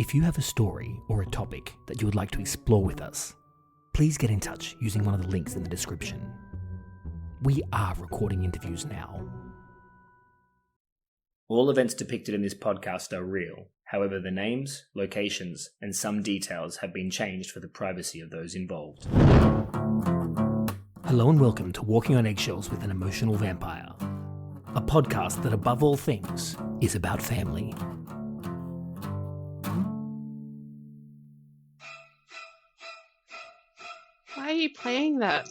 If you have a story or a topic that you would like to explore with us, please get in touch using one of the links in the description. We are recording interviews now. All events depicted in this podcast are real. However, the names, locations, and some details have been changed for the privacy of those involved. Hello and welcome to Walking on Eggshells with an Emotional Vampire, a podcast that above all things is about family. Why are you playing that?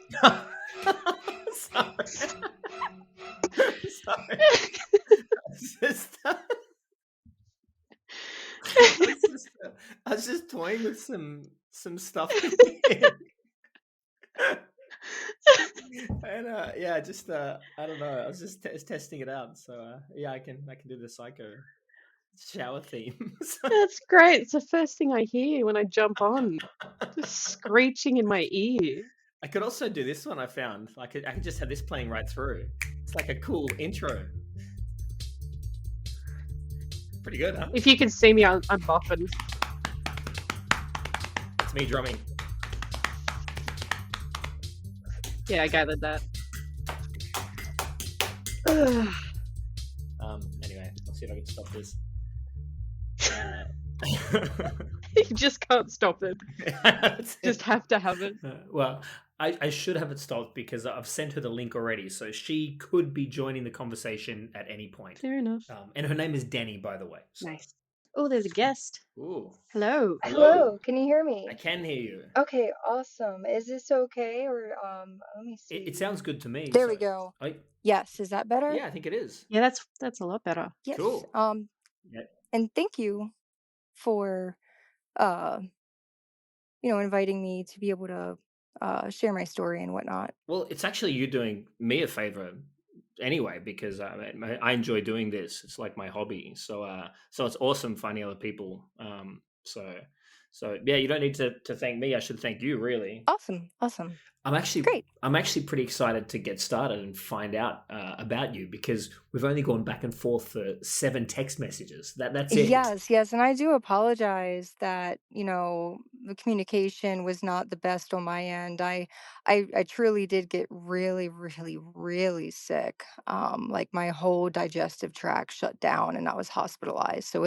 Sorry. Sorry. I was just toying with some stuff. And I don't know. I was just testing it out. So I can do the psycho shower theme. That's great. It's the first thing I hear when I jump on. Just screeching in my ear. I could also do this one. I found I could just have this playing right through. It's like a cool intro. Pretty good, huh? If you can see me, I'm bopping. It's me drumming. Yeah, I gathered that. Anyway, I'll see if I can stop this. You just can't stop it. Just have to have it. Well, I should have it stopped because I've sent her the link already, so she could be joining the conversation at any point. Fair enough. And her name is Dani, by the way. So. Nice. Oh, there's a guest. Ooh. Hello. Hello. Can you hear me? I can hear you. Okay, awesome. Is this okay, or let me see. It sounds good to me. There we go. Yes, is that better? Yeah, I think it is. Yeah, that's a lot better. Yes. Cool. Yeah. And thank you for inviting me to be able to share my story and whatnot. Well, it's actually you doing me a favor anyway, because I enjoy doing this. It's like my hobby. So it's awesome finding other people. So yeah, you don't need to thank me. I should thank you, really. Awesome. I'm actually Great. I'm actually pretty excited to get started and find out about you, because we've only gone back and forth for 7 text messages. That's it. Yes, and I do apologize that the communication was not the best on my end. I truly did get really, really, really sick. Like my whole digestive tract shut down, and I was hospitalized. So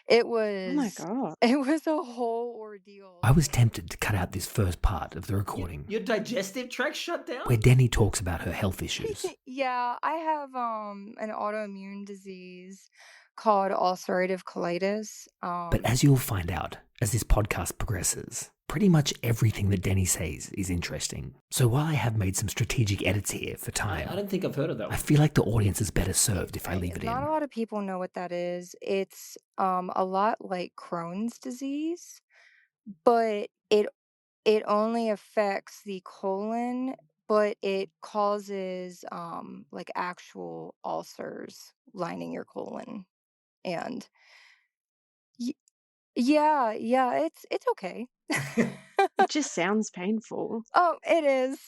it was. Oh my God. It was a whole ordeal. I was tempted to cut out this first part of the recording. Your digestive tract shut down? Where Dani talks about her health issues. Yeah, I have an autoimmune disease called ulcerative colitis. But as you'll find out as this podcast progresses, pretty much everything that Dani says is interesting. So while I have made some strategic edits here for time, I don't think I've heard of that one. I feel like the audience is better served if I leave it in. Not a lot of people know what that is. It's a lot like Crohn's disease, but it only affects the colon, but it causes like actual ulcers lining your colon. And yeah, it's okay. It just sounds painful. Oh, it is.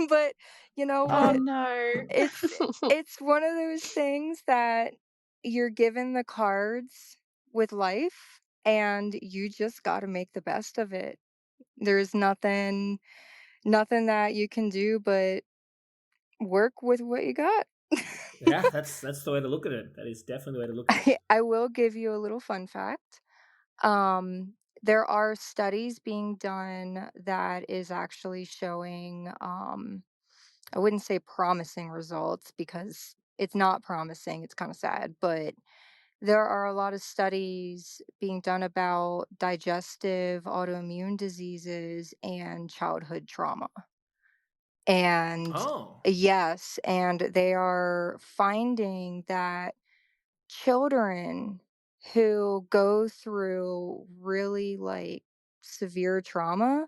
But you know Oh what? no. It's one of those things that you're given the cards with life, and you just got to make the best of it. There's nothing that you can do but work with what you got. Yeah, that's the way to look at it. That is definitely the way to look at it. I will give you a little fun fact. There are studies being done that is actually showing, I wouldn't say promising results, because it's not promising. It's kind of sad, but there are a lot of studies being done about digestive autoimmune diseases and childhood trauma. And yes, and they are finding that children who go through really like severe trauma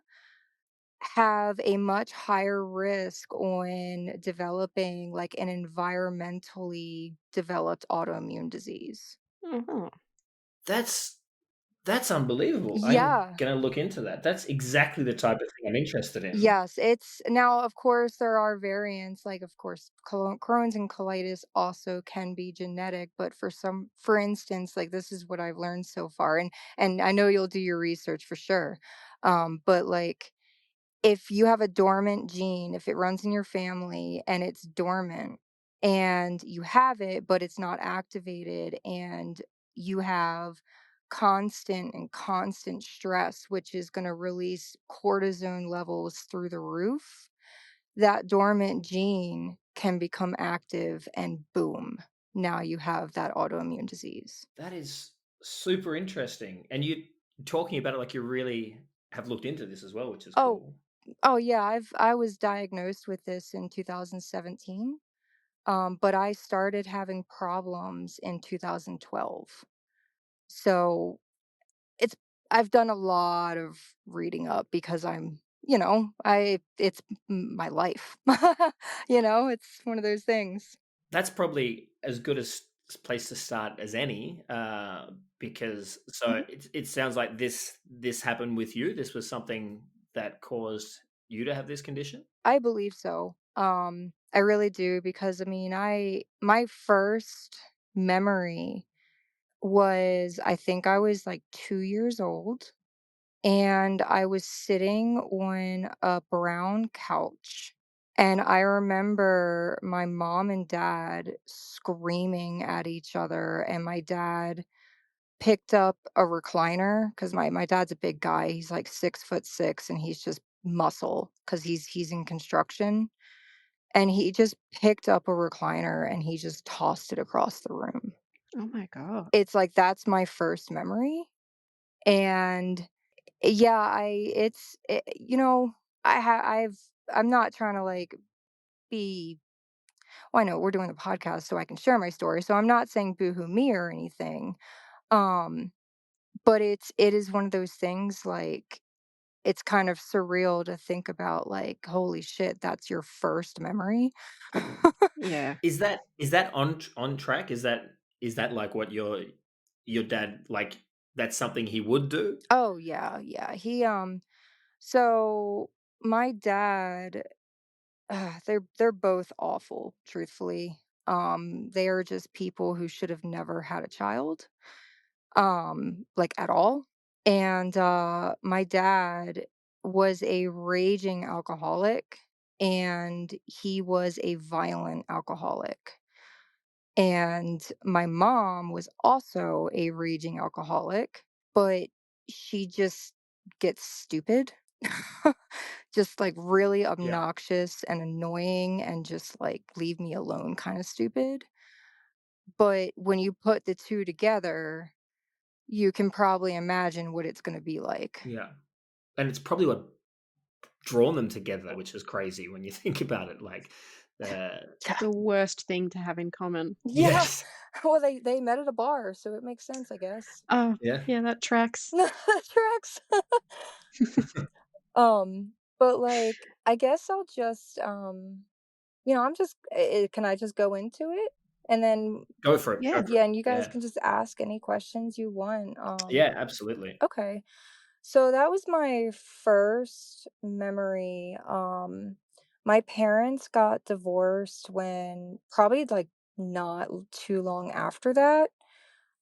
have a much higher risk on developing like an environmentally developed autoimmune disease. Mhm. That's That's unbelievable. I'm Yeah. gonna look into that. That's exactly the type of thing I'm interested in. Yes, it's now, of course, there are variants, like, of course, Crohn's and colitis also can be genetic, but for instance, like, this is what I've learned so far, and I know you'll do your research for sure, but, like, if you have a dormant gene, if it runs in your family and it's dormant and you have it, but it's not activated, and you have constant and constant stress, which is going to release cortisone levels through the roof, that dormant gene can become active and boom, now you have that autoimmune disease. That is super interesting. And you talking about it like you really have looked into this as well, which is Oh, cool. oh yeah, I was diagnosed with this in 2017. But I started having problems in 2012. So it's I've done a lot of reading up because I it's my life. It's one of those things. That's probably as good a place to start as any, because so Mhm. it sounds like this happened with you. This was something that caused you to have this condition. I believe so. I really do because I mean, I my first memory was I think I was like 2 years old and I was sitting on a brown couch. And I remember my mom and dad screaming at each other, and my dad picked up a recliner because my dad's a big guy. He's like 6'6", and he's just muscle because he's in construction. And he just picked up a recliner and he just tossed it across the room. Oh my God. It's like that's my first memory. And yeah, I'm not trying to like be well, I know we're doing the podcast so I can share my story. So I'm not saying boohoo me or anything. Um, but it is one of those things like it's kind of surreal to think about like, holy shit, that's your first memory. Yeah. Is that on track? Is that like what your dad like? That's something he would do. Oh yeah, yeah. So my dad, they're both awful, truthfully. They are just people who should have never had a child, like at all. And my dad was a raging alcoholic, and he was a violent alcoholic. And my mom was also a raging alcoholic, but she just gets stupid. Just like really Yeah, obnoxious and annoying and just like leave me alone kind of stupid. But when you put the two together, you can probably imagine what it's going to be like. yeah, and it's probably what drawn them together, which is crazy when you think about it. Like, uh, Yeah. The worst thing to have in common. Yeah. yes, Well, they met at a bar, so it makes sense, I guess. Oh, yeah, yeah, that tracks. That tracks. But like, I guess I'll just, I'm just, can I just go into it? And then, go for it, go Yeah. for it. yeah, and you guys Yeah, can just ask any questions you want. yeah, absolutely. Okay. So that was my first memory. My parents got divorced when probably like not too long after that.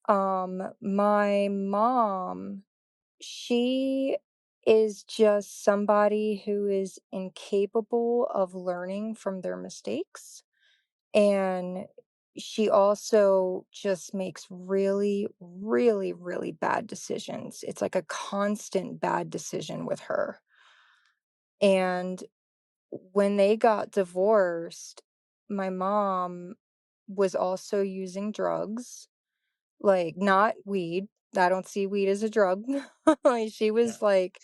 My mom, she is just somebody who is incapable of learning from their mistakes. And she also just makes really, really, really bad decisions. It's like a constant bad decision with her. And when they got divorced, my mom was also using drugs, like not weed. I don't see weed as a drug. Like she Yeah, was like,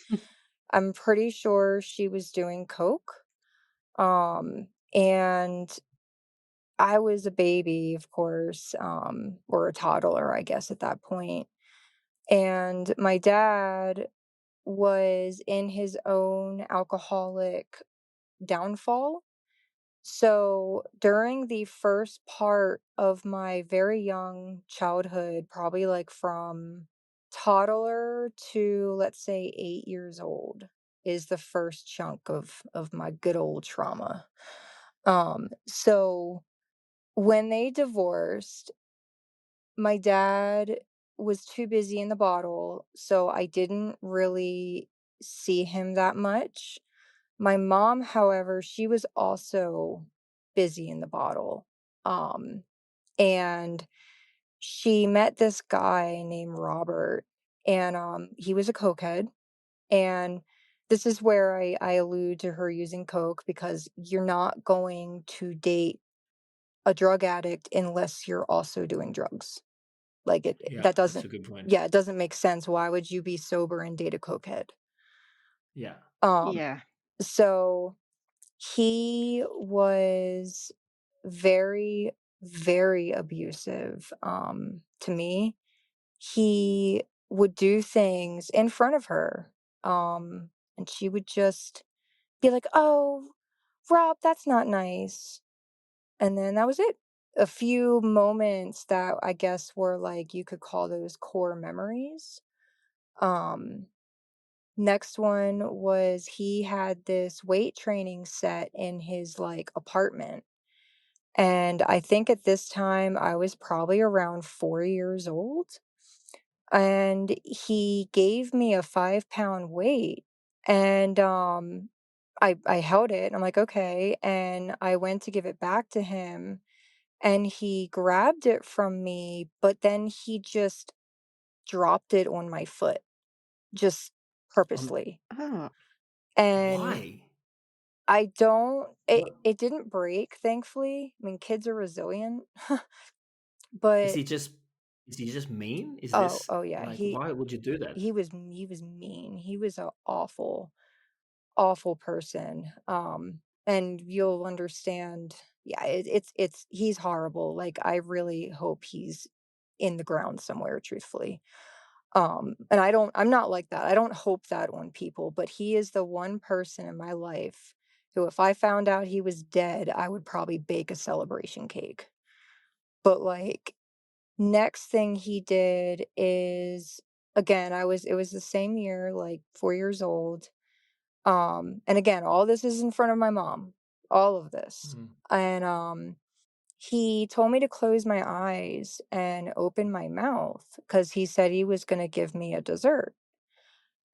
I'm pretty sure she was doing coke. And I was a baby, of course, or a toddler, I guess, at that point. And my dad was in his own alcoholic downfall. So during the first part of my very young childhood, probably like from toddler to, let's say, 8 years old is the first chunk of my good old trauma. So when they divorced, my dad was too busy in the bottle, so I didn't really see him that much. My mom, however, she was also busy in the bottle. Um, and she met this guy named Robert, and he was a cokehead. And this is where I allude to her using coke because you're not going to date a drug addict unless you're also doing drugs. Like Yeah, that that's doesn't, a good point. yeah, it doesn't make sense. Why would you be sober and date a cokehead? Yeah. Um, Yeah. so he was very, very abusive to me. He would do things in front of her. And she would just be like, "Oh, Rob, that's not nice." And then that was it. A few moments that I guess were like you could call those core memories. Um, Next one was he had this weight training set in his like apartment. And I think at this time I was probably around 4 years old. And he gave me a 5 pound weight. And I held it and I'm like, okay. And I went to give it back to him and he grabbed it from me, but then he just dropped it on my foot, just On purposely. Oh, And why? I don't What it didn't break, thankfully. I mean, kids are resilient. is But he just is he just mean? Is oh, this oh yeah, like why would you do that? he was mean. He was a awful, awful person. And you'll understand, yeah, it's he's horrible. Like I really hope he's in the ground somewhere, truthfully. And I'm not like that. I don't hope that on people, but he is the one person in my life who if I found out he was dead, I would probably bake a celebration cake. But like next thing he did is again, it was the same year, like 4 years old. And again, all this is in front of my mom. All of this. Mhm. And he told me to close my eyes and open my mouth because he said he was going to give me a dessert.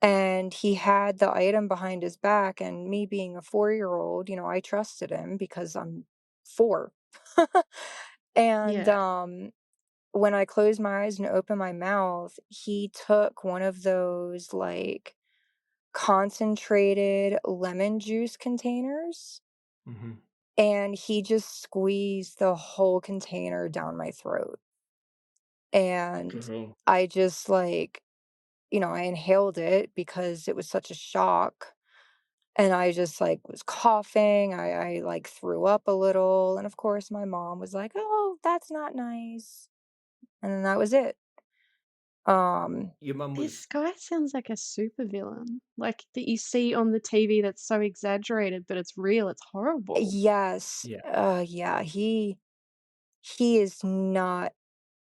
And he had the item behind his back, and me being a 4-year-old, I trusted him because I'm 4. And, yeah. when I closed my eyes and opened my mouth, he took one of those, like, concentrated lemon juice containers, Mhm. and he just squeezed the whole container down my throat. And Girl. I just, like, I inhaled it because it was such a shock. And I just, like, was coughing, like, threw up a little, and, of course, my mom was like, "Oh, that's not nice." And then that was it. Um, Your mum This was guy sounds like a supervillain, like that you see on the TV that's so exaggerated, but it's real. It's horrible. yes, yeah. yeah, he is not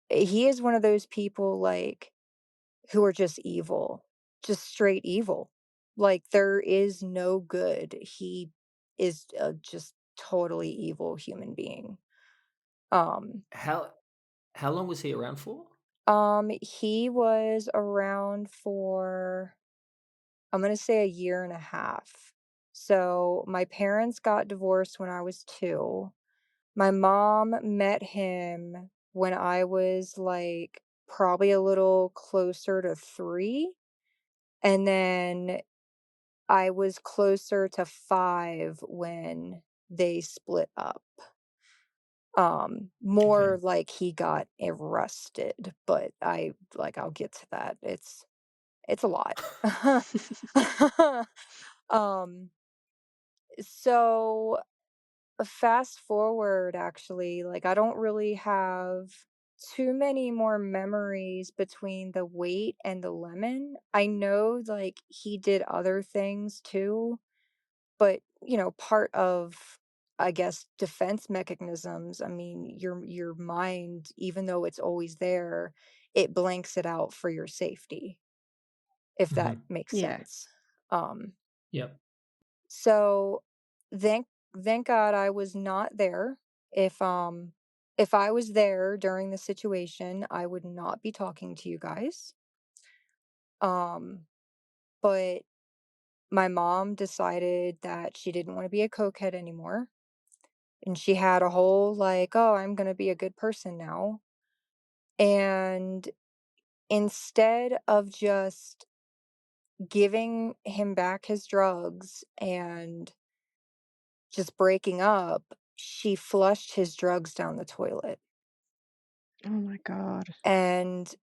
he is one of those people, like, who are just evil, just straight evil. Like, there is no good. He is a just totally evil human being. Um How how long was he around for? He was around for, I'm gonna say a year and a half. So my parents got divorced when I was 2. My mom met him when I was like probably a little closer to 3. And then I was closer to 5 when they split up. Okay. More like he got arrested, but I'll get to that. It's a lot. Um, so fast forward actually, like I don't really have too many more memories between the weight and the lemon. I know like he did other things too, but part of I guess defense mechanisms, I mean, your mind, even though it's always there, it blanks it out for your safety, if that Hmm. makes Yeah. sense. Um, Yep. so thank thank God I was not there. If I was there during the situation, I would not be talking to you guys. Um, but my mom decided that she didn't want to be a cokehead anymore. And she had a whole like, oh, I'm going to be a good person now. And instead of just giving him back his drugs and just breaking up, she flushed his drugs down the toilet. Oh my God. And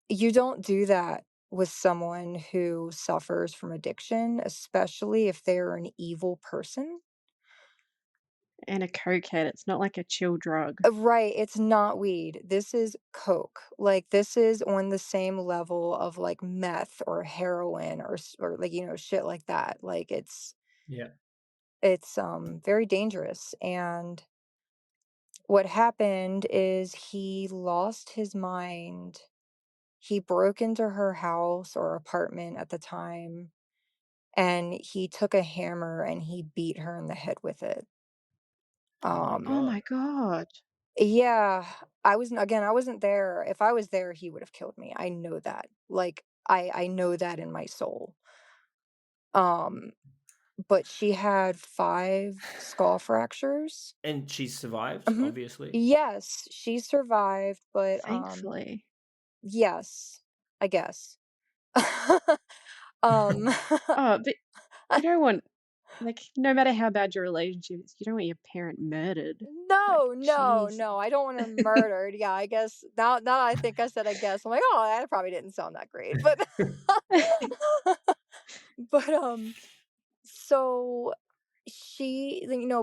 you don't do that with someone who suffers from addiction, especially if they're an evil person. And a cokehead, it's not like a chill drug. Right, it's not weed. This is coke. Like, this is on the same level of, like, meth or heroin or, like, shit like that. Like, Yeah. it's very dangerous, and what happened is he lost his mind. He broke into her house or apartment at the time, and he took a hammer and he beat her in the head with it. Oh my Um Oh god. my God. Yeah, I wasn't there. If I was there, he would have killed me. I know that. Like, I know that in my soul. Um, but she had 5 skull fractures. And she survived, Mhm. obviously. Yes, she survived, but, Thankfully. yes, I guess. Um, Oh, but you don't want, like, no matter how bad your relationship is, you don't want your parent murdered. Like, no, no, jeez. no, I don't want her murdered. Yeah, I guess now that I think I said I guess, I'm like, "Oh, that probably didn't sound that great." But but, so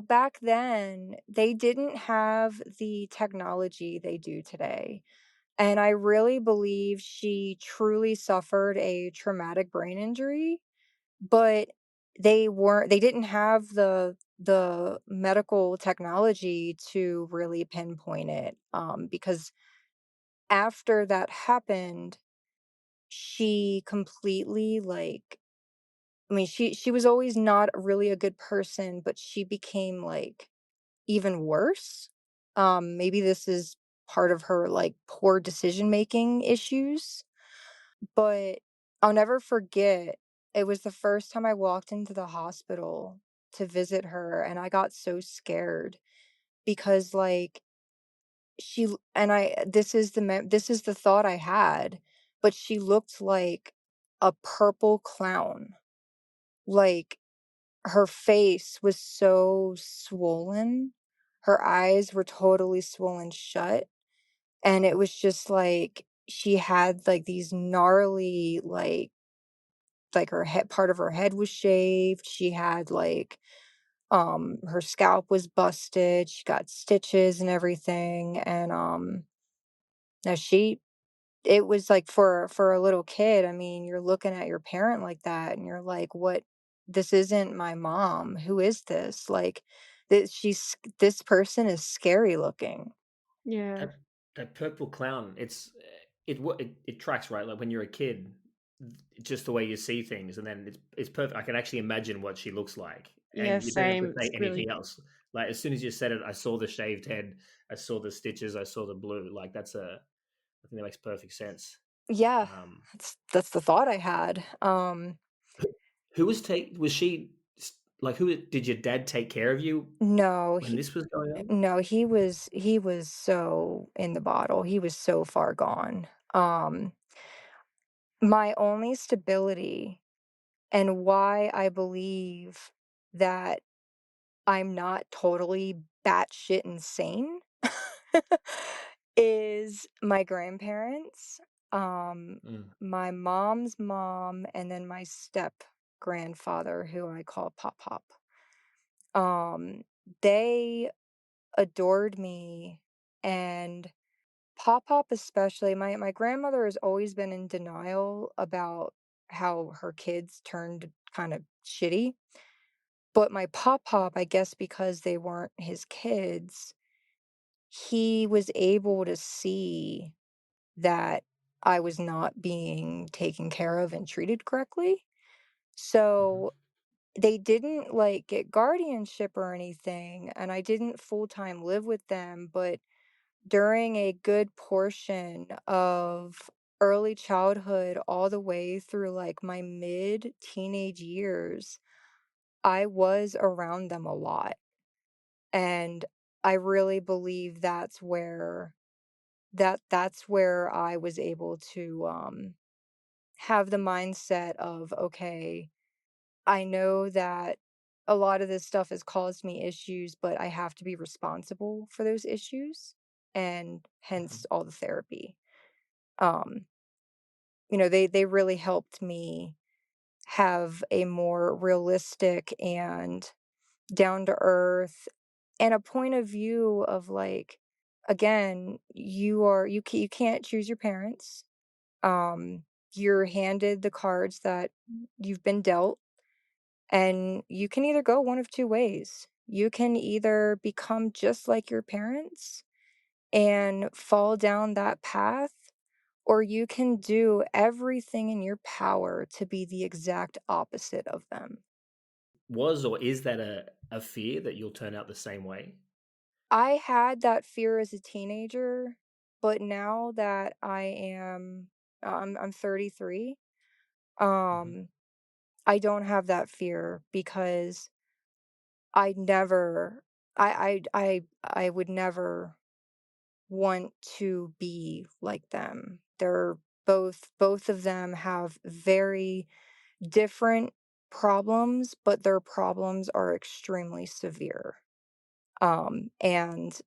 back then, they didn't have the technology they do today. And I really believe she truly suffered a traumatic brain injury, but they didn't have the medical technology to really pinpoint it. Because after that happened, she completely like I mean, she was always not really a good person, but she became, like, even worse. Maybe this is part of her, like, poor decision-making issues, but I'll never forget, it was the first time I walked into the hospital to visit her, and I got so scared because, like, she l and I this is the thought I had, but she looked like a purple clown. Like, her face was so swollen, her eyes were totally swollen shut, and it was just like she had, like, these gnarly, her head part of her head was shaved, she had, like, her scalp was busted, she got stitches and everything, and, now she it was like for a little kid, I mean, you're looking at your parent like that and you're like, "What this isn't my mom. Who is this?" Like, this person is scary looking. Yeah. That that purple clown, it tracks, right? Like when you're a kid, just the way you see things, and then it's perfect. I can actually imagine what she looks like, Yeah, and you don't have to same. say It's anything really, else. Like as soon as you said it, I saw the shaved head, I saw the stitches, I saw the blue. Like I think that makes perfect sense. Yeah, Um, that's the thought I had. who, who was was she like? Who did your dad take care of you No, when this was going on? he was so in the bottle. He was so far gone. My only stability and why I believe that I'm not totally batshit insane is my grandparents, um, Mm. my mom's mom, and then my step grandfather, who I call Pop Pop. Um, they adored me, and Pop Pop especially. My grandmother has always been in denial about how her kids turned kind of shitty. But my Pop Pop, I guess because they weren't his kids, he was able to see that I was not being taken care of and treated correctly. Mhm. So they didn't like get guardianship or anything, and I didn't full time live with them, but during a good portion of early childhood all the way through like my mid teenage years, I was around them a lot. And I really believe that's where I was able to have the mindset of, okay, I know that a lot of this stuff has caused me issues, but I have to be responsible for those issues, and Mhm. hence all the therapy. Um, they really helped me have a more realistic and down to earth and a point of view of like, again, you can't choose your parents. Um, you're handed the cards that you've been dealt, and you can either go one of two ways. You can either become just like your parents and fall down that path, or you can do everything in your power to be the exact opposite of them. Was or is that a fear that you'll turn out the same way? I had that fear as a teenager, but now that I'm 33, Mhm. um, I don't have that fear because I never I would never want to be like them. Both of them have very different problems, but their problems are extremely severe. And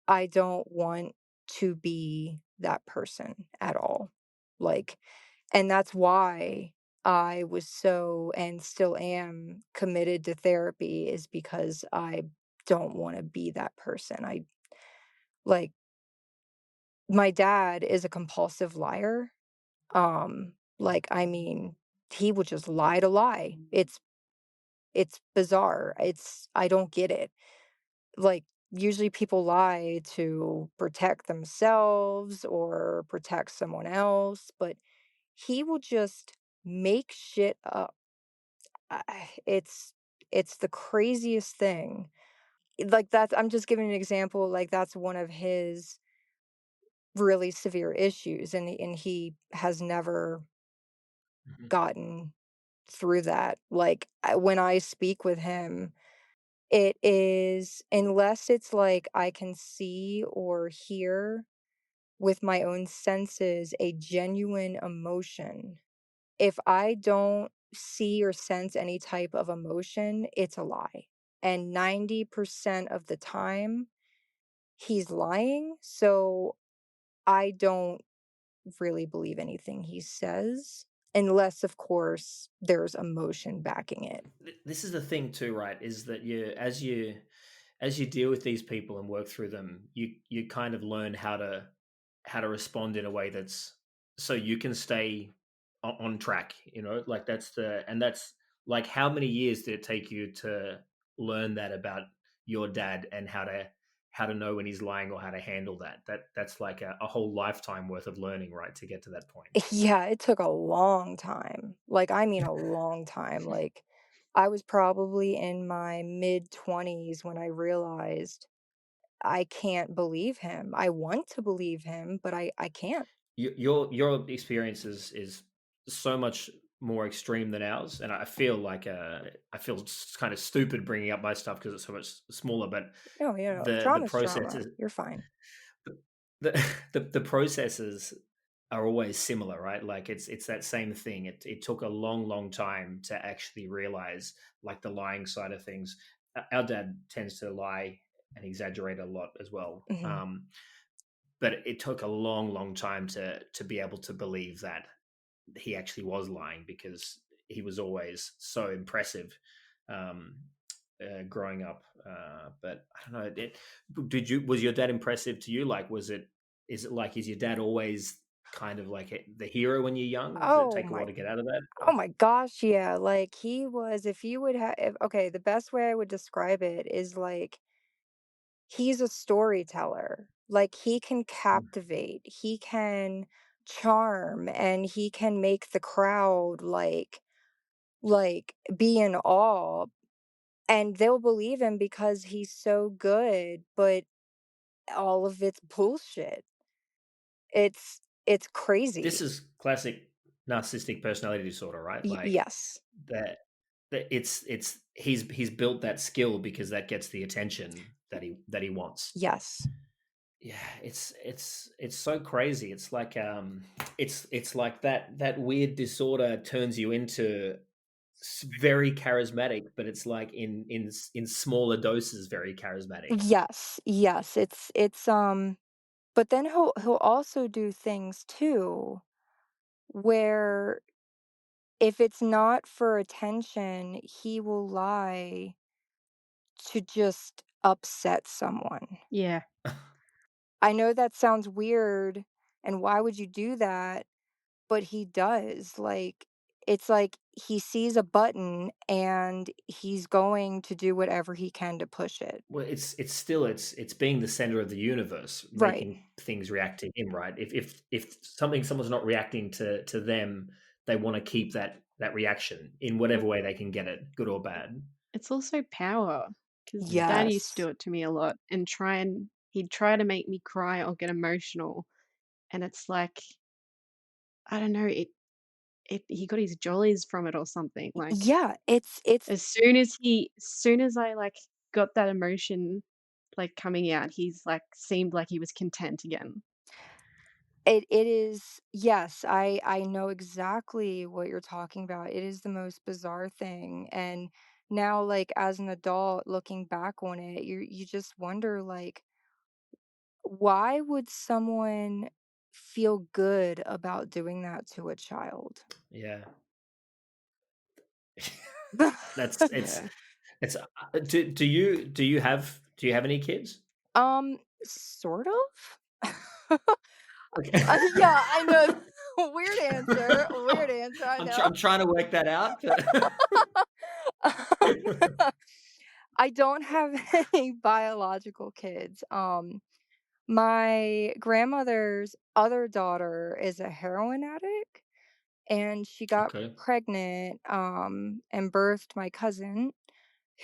I don't want to be that person at all. Like, and that's why I was so and still am committed to therapy, is because I don't want to be that person. I like my dad is a compulsive liar. Like I mean, he would just lie to lie. It's bizarre. I don't get it. Like, usually people lie to protect themselves or protect someone else, but he will just make shit up. It's the craziest thing. Like, that's I'm just giving an example, like, that's one of his really severe issues, and he has never Mhm. gotten through that. Like, when I speak with him, it is, unless it's like I can see or hear with my own senses a genuine emotion. If I don't see or sense any type of emotion, it's a lie. And 90% of the time, he's lying. So I don't really believe anything he says, unless, of course, there's emotion backing it. This is the thing too, right? Is that as you deal with these people and work through them, you kind of learn how to respond in a way that's so you can stay on track. Like that's like how many years did it take you to learn that about your dad and how to know when he's lying or how to handle that? That's like a whole lifetime worth of learning, right, to get to that point. Yeah, it took a long time. Like, I mean a long time. Like, I was probably in my mid-20s when I realized I can't believe him. I want to believe him, but I can't. Your experience is so much more extreme than ours, and I feel kind of stupid bringing up my stuff because it's so much smaller. But No, the drama's drama. processes You're fine. the the processes are always similar, right? Like it's that same thing. It took a long time to actually realize like the lying side of things. Our dad tends to lie and exaggerate a lot as well. Mhm. But it took a long time to be able to believe that he actually was lying because he was always so impressive um, growing up. But I don't know. Was your dad impressive to you? Like, is it like is your dad always kind of like the hero when you're young? Does it Oh take a while my to get out of that? oh Or? my gosh, yeah. Like, he was, if you would have, okay, the best way I would describe it is like he's a storyteller. Like, he can captivate. He can charm, and he can make the crowd be in awe, and they'll believe him because he's so good, but all of it's bullshit. It's This crazy. is classic narcissistic personality disorder, right? Like Yes. that it's he's built that skill because that gets the attention that he wants. Yes. Yeah, it's so crazy. It's like it's like that weird disorder turns you into very charismatic, but it's like in smaller doses very charismatic. Yes. Yes. But then he'll also do things too where if it's not for attention, he will lie to just upset someone. Yeah. I know that sounds weird, and why would you do that? But he does. It's like he sees a button and he's going to do whatever he can to push it. Well, it's still it's being the center of the universe, Right. making things react to him, right? If someone's not reacting to them, they want to keep that reaction in Well, whatever way they can get it, good or bad. it's also power because Dad used to Yes. do it to me a lot and he'd try to make me cry or get emotional. And it's like, I don't know, he got his jollies from it or something. Like Yeah, it's as soon as I like got that emotion like coming out, he's like seemed like he was content again. it is yes, I know exactly what you're talking about. It is the most bizarre thing, and now, as an adult looking back on it, you just wonder, why would someone feel good about doing that to a child? Yeah. That's Yeah. it's do you have any kids? Sort of? Okay. Yeah, I know. Weird answer, I know. I'm trying to work that out, but Um, I don't have any biological kids. My grandmother's other daughter is a heroin addict, and she got okay. pregnant, and birthed my cousin,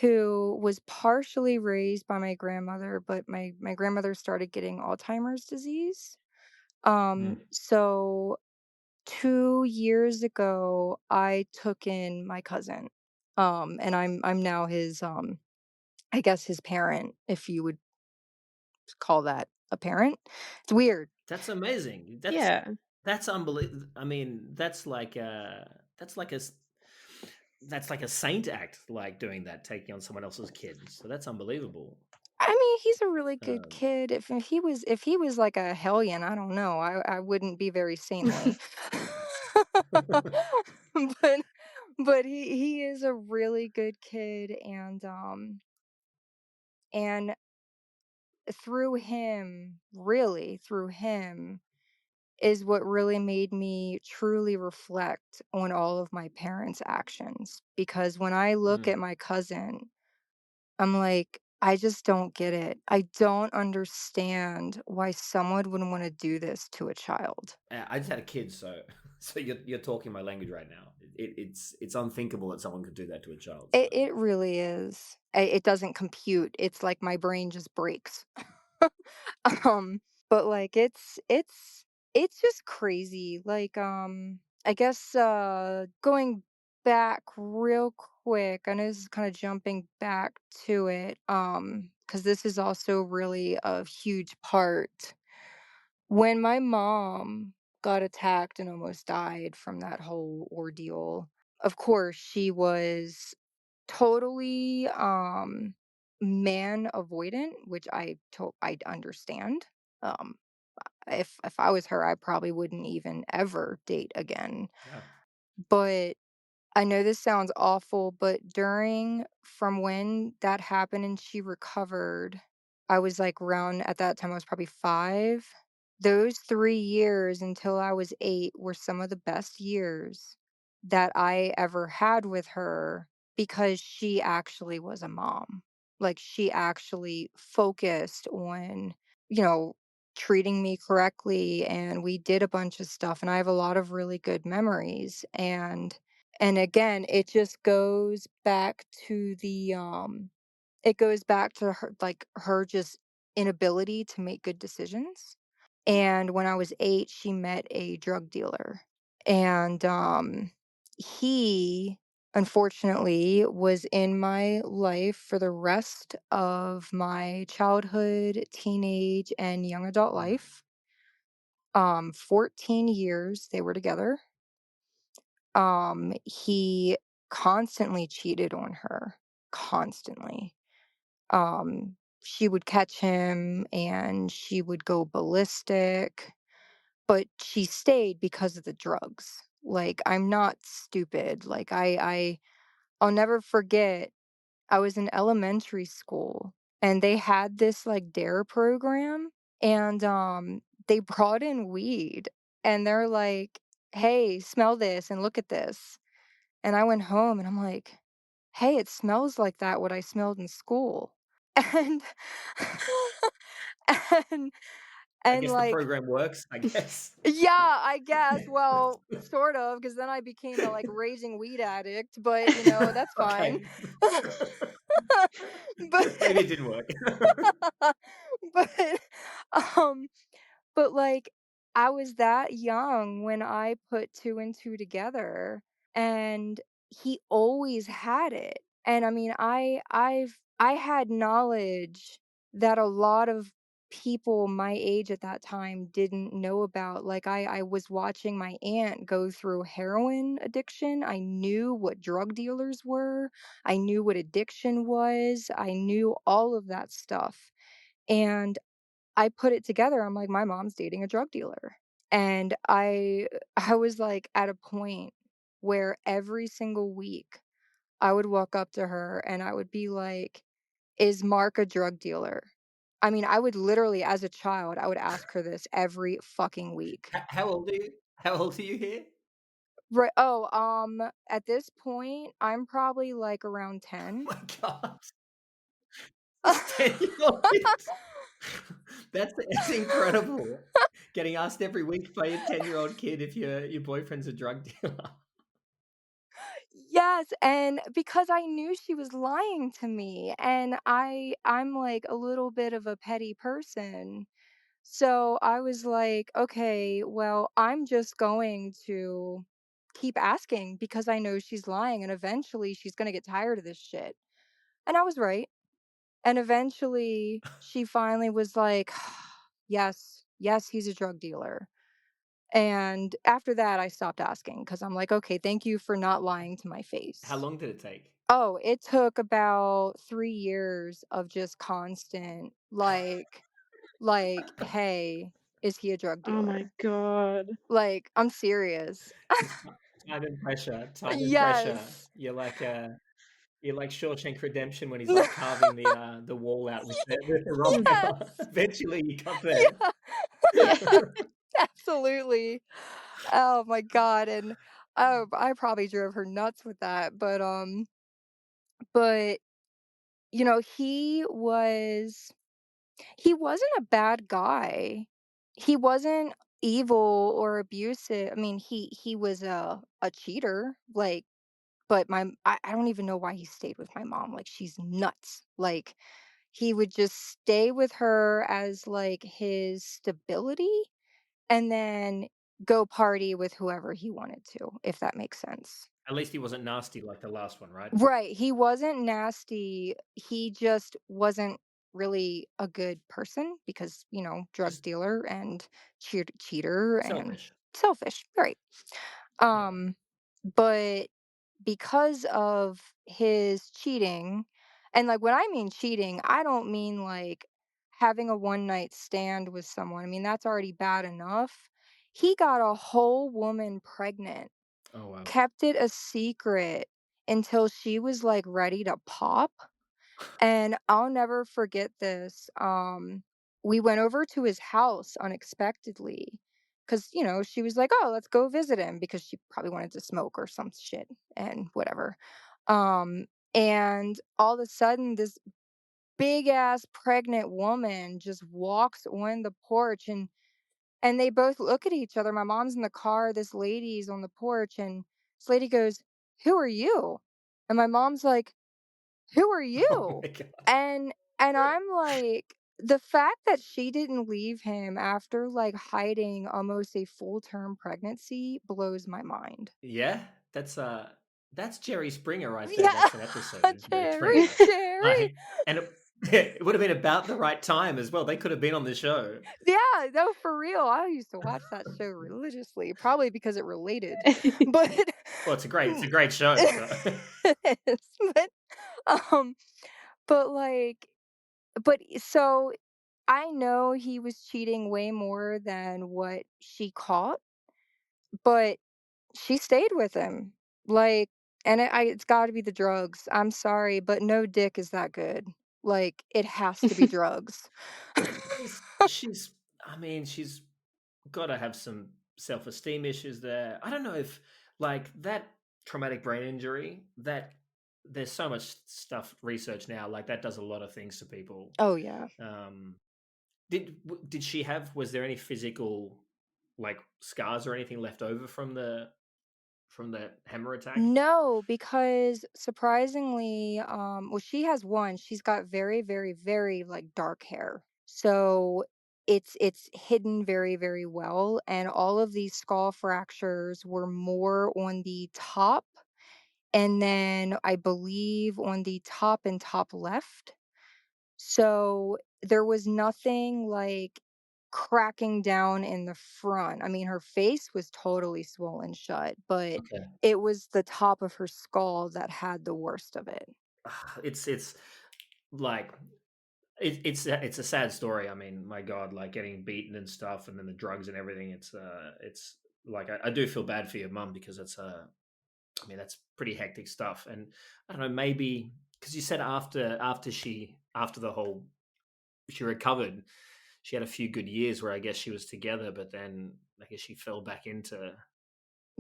who was partially raised by my grandmother, but my grandmother started getting Alzheimer's disease. Mm. So 2 years ago, I took in my cousin, and I'm now his, I guess his parent, if you would call that a parent. It's weird. That's amazing. Yeah. That's unbelievable. I mean, that's like a that's like a saint act, like doing that, taking on someone else's kids. So that's unbelievable. I mean, he's a really good Um, kid. If he was like a hellion, I don't know. I wouldn't be very saintly. But he is a really good kid, and through him is what really made me truly reflect on all of my parents' actions, because when I look mm. at my cousin, I'm like, I just don't get it. I don't understand why someone would wanna do this to a child. I just had a kid, so so you're talking my language right now. It's unthinkable that someone could do that to a child. So It really is. It doesn't compute. It's like my brain just breaks. Um, but, it's just crazy. I guess, going back real quick, I know this is kinda jumping back to it, because this is also really a huge part. When my mom got attacked and almost died from that whole ordeal, of course, she was totally, man avoidant, which I understand. Um, if I was her, I probably wouldn't even ever date again. yeah. But I know this sounds awful, but during from when that happened and she recovered, I was, around at that time, I was probably 5. Those 3 years until I was 8 were some of the best years that I ever had with her, because she actually was a mom. She actually focused on, you know, treating me correctly, and we did a bunch of stuff, and I have a lot of really good memories. And again, it just goes back to it goes back to her, like, her just inability to make good decisions. And when I was 8, she met a drug dealer. And he unfortunately was in my life for the rest of my childhood, teenage, and young adult Mm. life. 14 years they were together. He constantly cheated on her, constantly. She would catch him and she would go ballistic, but she stayed because of the drugs. Like, I'm not stupid. Like, I'll never forget, I was in elementary school and they had this like dare program, and they brought in weed, and they're like, "Hey, smell this and look at this." And I went home and I'm like, "Hey, it smells like that what I smelled in school." And and I and guess the like, program works, I guess. yeah, I guess. Well, sort of, because then I became a like raging weed addict, but that's fine. Okay. But Maybe it didn't work. but um but, like, I was that young when I put 2 and 2 together, and he always had it. And I mean, I had knowledge that a lot of people my age at that time didn't know about. Like, I was watching my aunt go through heroin addiction. I knew what drug dealers were. I knew what addiction was. I knew all of that stuff. And I put it together, I'm like, "My mom's dating a drug dealer." And I was, like, at a point where every single week, I would walk up to her and I would be like, "Is Mark a drug dealer?" I mean, I would literally, as a child, I would ask her this every fucking week. How old are you? How old are you here? Right. Oh, at this point, I'm probably, like, around Oh 10. my god. This 10-year-old kid. That's incredible. Getting asked every week by a 10-year-old kid if your boyfriend's a drug dealer. Yes, and because I knew she was lying to me, and I'm like a little bit of a petty person. So I was like, okay, well, I'm just going to keep asking because I know she's lying, and eventually she's going to get tired of this shit. And I was right. And eventually she finally was like, yes, yes, he's a drug dealer. And after that, I stopped asking because I'm like, okay, thank you for not lying to my How face. long did it take? Oh, it took about 3 years of just constant, like, "Hey, is he a drug Oh my dealer?" god. Like, I'm serious. Ti time and pressure, time and pressure. Yes. You're like Shawshank Redemption when he's, like, carving the wall out with the rocker. Yes. Eventually, you got there. Yeah. Yeah. Absolutely. Oh my god, and, oh, I probably drove her nuts with that, but, he wasn't a bad guy. He wasn't evil or abusive. I mean, he was a cheater, like, but I don't even know why he stayed with my mom. Like, she's nuts. Like, he would just stay with her as like his stability, and then go party with whoever he wanted to, if that makes sense. At least he wasn't nasty like the last one, right? Right, he wasn't nasty, he just wasn't really a good person because, drug Just dealer and cheater and selfish. selfish, right. Yeah. Um, but because of his cheating, and, like, when I mean cheating, I don't mean, like, having a one night stand with someone, I mean, that's already bad enough. He got a whole woman pregnant, Oh, wow. kept it a secret until she was, like, ready to pop, and I'll never forget this. We went over to his house unexpectedly because, she was like, "Oh, let's go visit him," because she probably wanted to smoke or some shit and whatever. And all of a sudden, this big ass pregnant woman just walks on the porch, and they both look at each other. My mom's in the car, this lady's on the porch, and this lady goes, "Who are you?" And my mom's like, "Who are Oh you?" my god. And I'm like, the fact that she didn't leave him after, like, hiding almost a full-term pregnancy blows my mind. Yeah, that's Jerry Springer right there. Yeah. That's an episode of Jerry Jerry, Springer. Jerry. Like, and it would have been about the right time as well. They could have been on the show. Yeah, no, for real. I used to watch that show religiously, probably because it related. But Well, it's a great show. So it is, um, but, like so I know he was cheating way more than what she caught, but she stayed with him. Like, and it's gotta be the drugs. I'm sorry, but no dick is that good. Like, it has to be drugs. she's, I mean, she's got to have some self-esteem issues there. I don't know if like that traumatic brain injury that there's so much stuff research now like that does a lot of things to people. Oh, yeah. Um, did she have? Was there any physical like scars or anything left over from the hammer attack? No, because surprisingly, well, she has one. She's got very, very, very like dark hair. So it's hidden very, very well. And all of these skull fractures were more on the top, and then I believe on the top and top left. So there was nothing like cracking down in the front. I mean, her face was totally swollen shut, but Okay. it was the top of her skull that had the worst of it. It's like it's a sad story. I mean, my God, like getting beaten and stuff, and then the drugs and everything. It's like I do feel bad for your mum because I mean that's pretty hectic stuff. And I don't know, maybe because you said after the whole she recovered, she had a few good years where I guess she was together, but then I guess she fell back into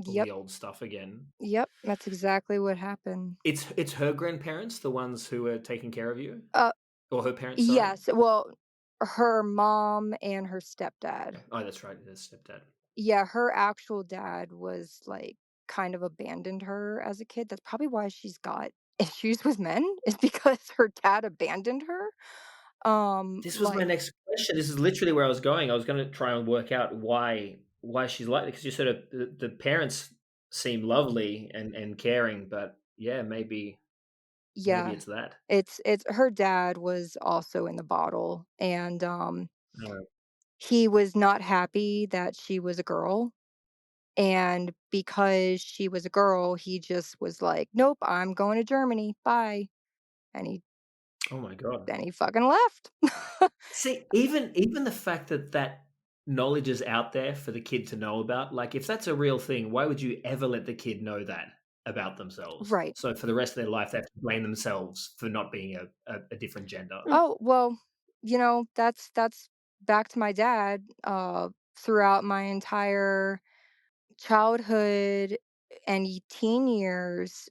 all Yep, the old stuff again. yep, that's exactly what happened. It's her grandparents, the ones who are taking care of you, Uh, or her parents. Sorry. yes, well, her mom and her stepdad. Oh, that's right. The stepdad. Yeah, her actual dad was like kind of abandoned her as a kid. That's probably why she's got issues with men, is because her dad abandoned her. This was my Like, next question. This is literally where I was going. I was going to try and work out why she's like that because you said the parents seem lovely and caring, but yeah, maybe yeah, it's that. it's her dad was also in the bottle, and No. he was not happy that she was a girl, and because she was a girl, he just was like, "Nope, I'm going to Germany. Bye." And Oh my god. he fucking left. See, even the fact that that knowledge is out there for the kid to know about, like if that's a real thing, why would you ever let the kid know that about themselves? Right. So for the rest of their life, they have to blame themselves for not being a different gender. Oh, well, that's back to my dad. Throughout my entire childhood and teen years,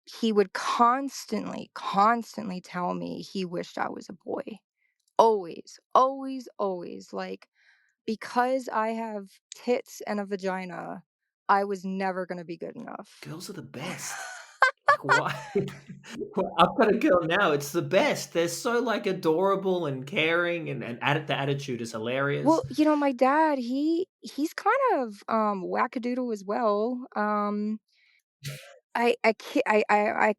he would constantly, constantly tell me he wished I was a boy. Always, always, always. Like, because I have tits and a vagina, I was never gonna be good enough. Girls are the best. Like, why? Well, I've got a girl now. It's the best. They're so like adorable and caring, the attitude is hilarious. Well, my dad, he's kind of wackadoodle as well. I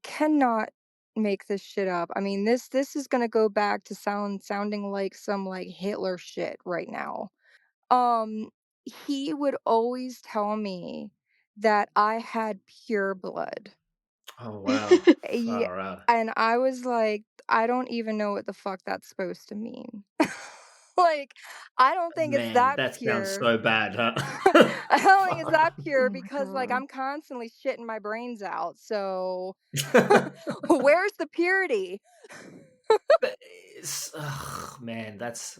cannot make this shit up. I mean, this is gonna go back to sounding like some like Hitler shit right now. Um, he would always tell me that I had pure blood. Oh wow, Yeah, far out, and I was like, I don't even know what the fuck that's supposed to mean. Like, I don't think it's man. that That sounds pure. so bad, huh? I don't think it's Far that out. Oh pure my because, like, god. I'm constantly shitting my brains out, so where's the purity? But man, that's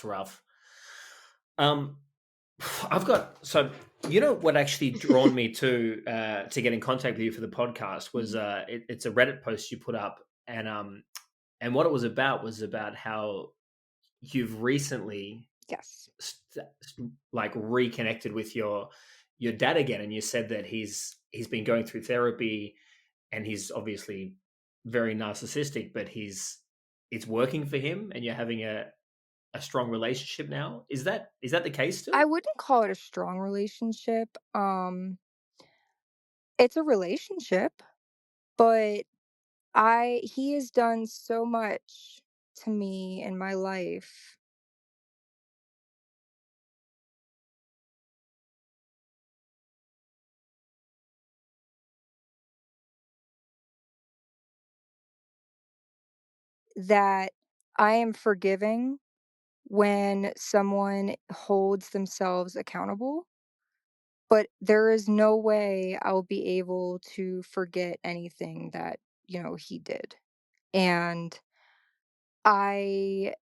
rough. Um, I've got so you know what actually drawn me to get in contact with you for the podcast was Mhm. it's a Reddit post you put up, and And what it was about how you've recently Yes. st- like reconnected with your dad again, and you said that he's been going through therapy, and he's obviously very narcissistic, but he's it's working for him, and you're having a strong relationship now. Is that the case I still? wouldn't call it a strong relationship. It's a relationship, but I he has done so much to me in my life that I am forgiving when someone holds themselves accountable, but there is no way I'll be able to forget anything that, he did. And I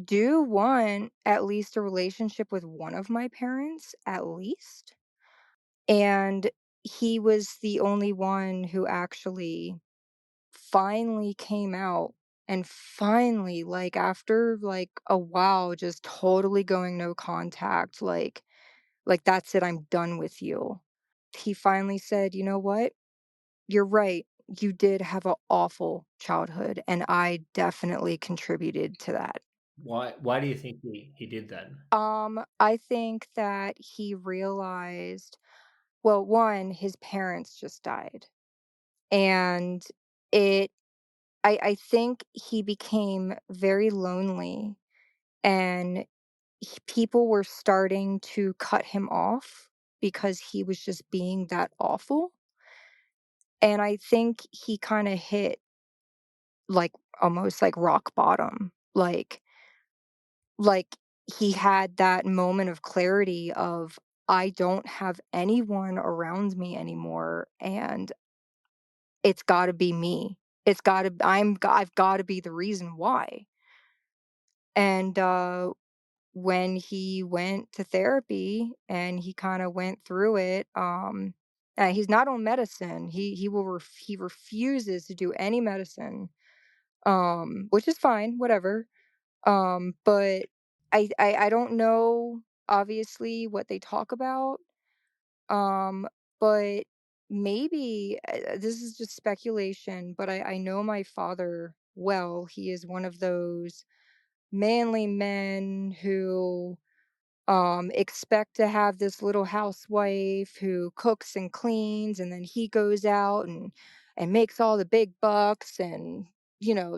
do want at least a relationship with one of my parents, at least. And he was the only one who actually finally came out and finally, like, after, like, a while just totally going no contact, like, "That's it, I'm done with you." He finally said, "You know what? You're right. You did have an awful childhood, and I definitely contributed to that." Why do you think he did that? I think that he realized, well, 1, his parents just died, and it I think he became very lonely, and people were starting to cut him off because he was just being that awful, and I think he kinda hit, like, almost like rock bottom, like, he had that moment of clarity of, "I don't have anyone around me anymore, and it's gotta be me. I've gotta be the reason why." And, when he went to therapy and he kinda went through it, he's not on medicine. He refuses to do any medicine, which is fine, whatever. But I don't know, obviously, what they talk about, um, but maybe, this is just speculation, but I know my father well. He is one of those manly men who expect to have this little housewife who cooks and cleans, and then he goes out and makes all the big bucks and,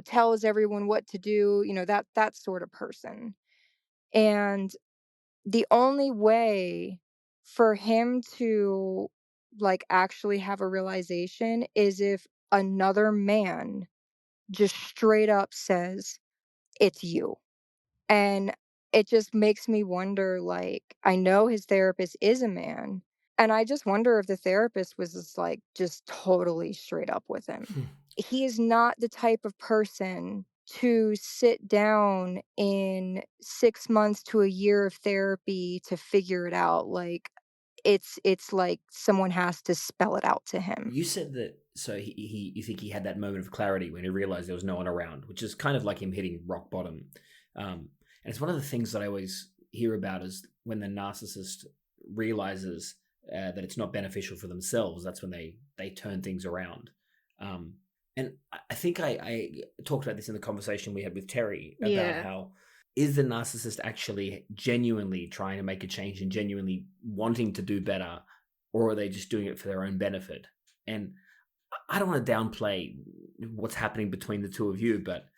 tells everyone what to do, that sort of person. And the only way for him to, like, actually have a realization is if another man just straight up says, "It's you." And it just makes me wonder, like, I know his therapist is a man, and I just wonder if the therapist was just, like, just totally straight up with him. He is not the type of person to sit down in 6 months to a year of therapy to figure it out, like, it's like someone has to spell it out to him. You said that so you think he had that moment of clarity when he realized there was no one around, which is kind of like him hitting rock bottom. And it's one of the things that I always hear about is when the narcissist realizes that it's not beneficial for themselves. That's when they turn things around. Um, and I think I talked about this in the conversation we had with Terry about Yeah. how is the narcissist actually genuinely trying to make a change and genuinely wanting to do better, or are they just doing it for their own benefit? And I don't want to downplay what's happening between the two of you, but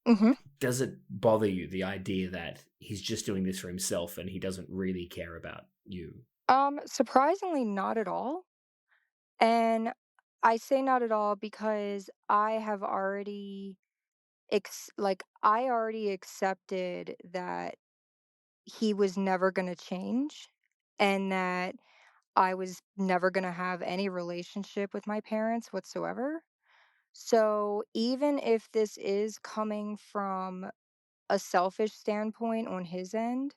Mhm. does it bother you the idea that he's just doing this for himself and he doesn't really care about you? Surprisingly not at all. And I say not at all because I have already I already accepted that he was never gonna change and that I was never gonna have any relationship with my parents whatsoever. So even if this is coming from a selfish standpoint on his end,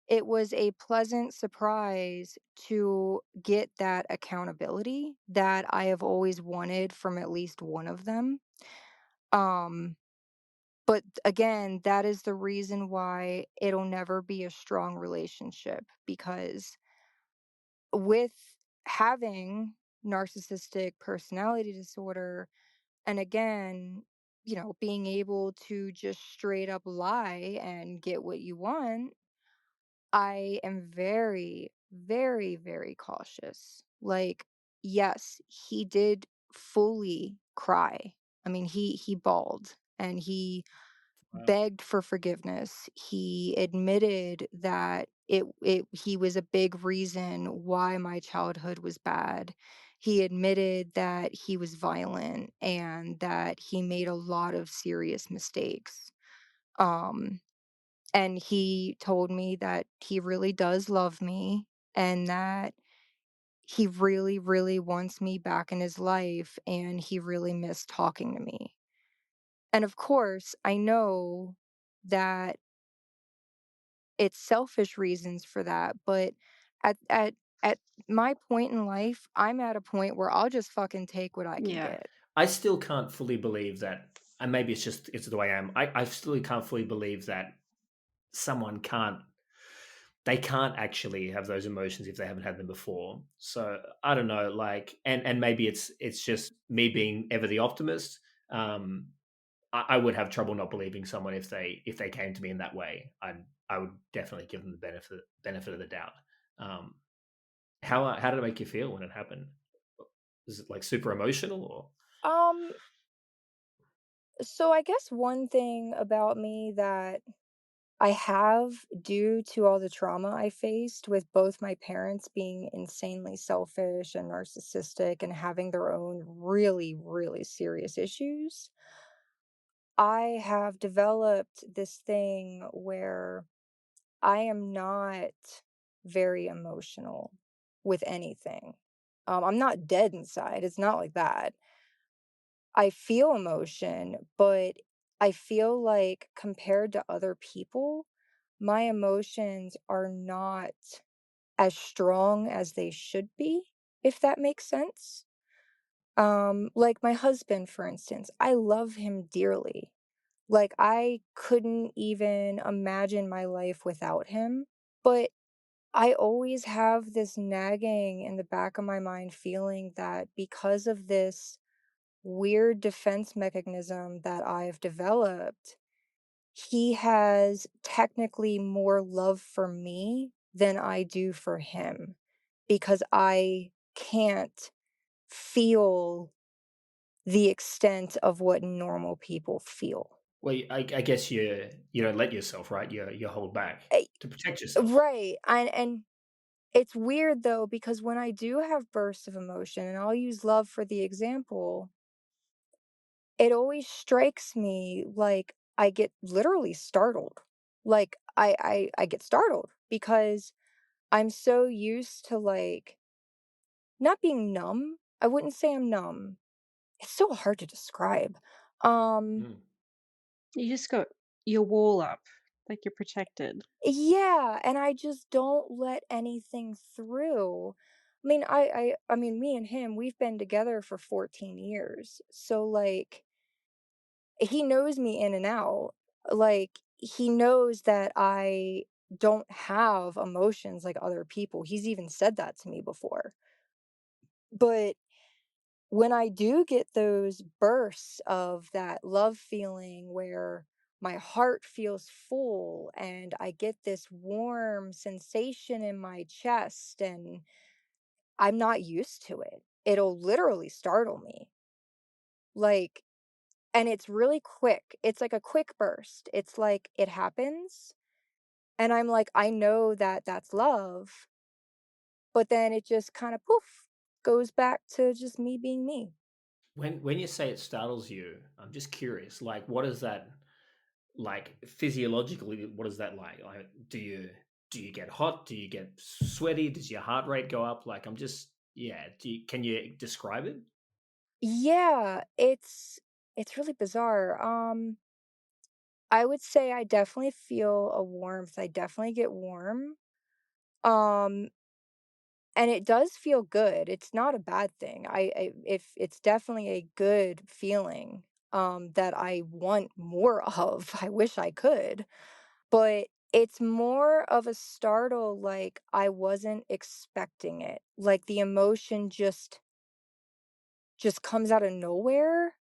it was a pleasant surprise to get that accountability that I have always wanted from at least one of them. Um, But again, that is the reason why it'll never be a strong relationship, because with having narcissistic personality disorder, and again, being able to just straight up lie and get what you want, I am very, very, very cautious. Like, yes, he did fully cry. I mean, he bawled and he Wow. begged for forgiveness. He admitted that he was a big reason why my childhood was bad. He admitted that he was violent and that he made a lot of serious mistakes. Um and he told me that he really does love me and that he really, really wants me back in his life and he really missed talking to me. And of course, I know that it's selfish reasons for that, but at my point in life, I'm at a point where I'll just fucking take what I can Yeah. get. I still can't fully believe that, and maybe it's the way I am. I still can't fully believe that someone can't actually have those emotions if they haven't had them before. So I don't know, like, and maybe it's just me being ever the optimist. Um, I would have trouble not believing someone if they came to me in that way. I would definitely give them the benefit of the doubt. Um, how did it make you feel when it happened? Is it like super emotional or? Um, so I guess one thing about me that I have, due to all the trauma I faced with both my parents being insanely selfish and narcissistic and having their own really, really serious issues, I have developed this thing where I am not very emotional with anything. I'm not dead inside. It's not like that. I feel emotion, but I feel like compared to other people, my emotions are not as strong as they should be, if that makes sense. Like my husband, for instance, I love him dearly. Like I couldn't even imagine my life without him, but I always have this nagging in the back of my mind feeling that because of this weird defense mechanism that I've developed, he has technically more love for me than I do for him because I can't feel the extent of what normal people feel. Well, I guess you don't let yourself, right? You hold back Eh, to protect yourself. Right. And it's weird though, because when I do have bursts of emotion, and I'll use love for the example, it always strikes me like I get literally startled. Like I get startled because I'm so used to like not being numb. I wouldn't say I'm numb. It's so hard to describe. Um Mm. You just got your wall up, like you're protected. yeah, and I just don't let anything through. I mean me and him, we've been together for 14 years. So like he knows me in and out. Like, he knows that I don't have emotions like other people. He's even said that to me before. But when I do get those bursts of that love feeling where my heart feels full and I get this warm sensation in my chest and I'm not used to it, it'll literally startle me. Like, and it's really quick. It's like a quick burst. It's like it happens, and I'm like, I know that that's love, but then it just kind of poof goes back to just me being me. When you say it startles you, I'm just curious. Like, what is that like physiologically? What is that like? Like, do you get hot? Do you get sweaty? Does your heart rate go up? Like, I'm just yeah. Can you describe it? Yeah, it's really bizarre. I would say I definitely feel a warmth. I definitely get warm. Um, and it does feel good. It's not a bad thing. If it's definitely a good feeling. that I want more of. I wish I could, but it's more of a startle, like I wasn't expecting it. Like the emotion just comes out of nowhere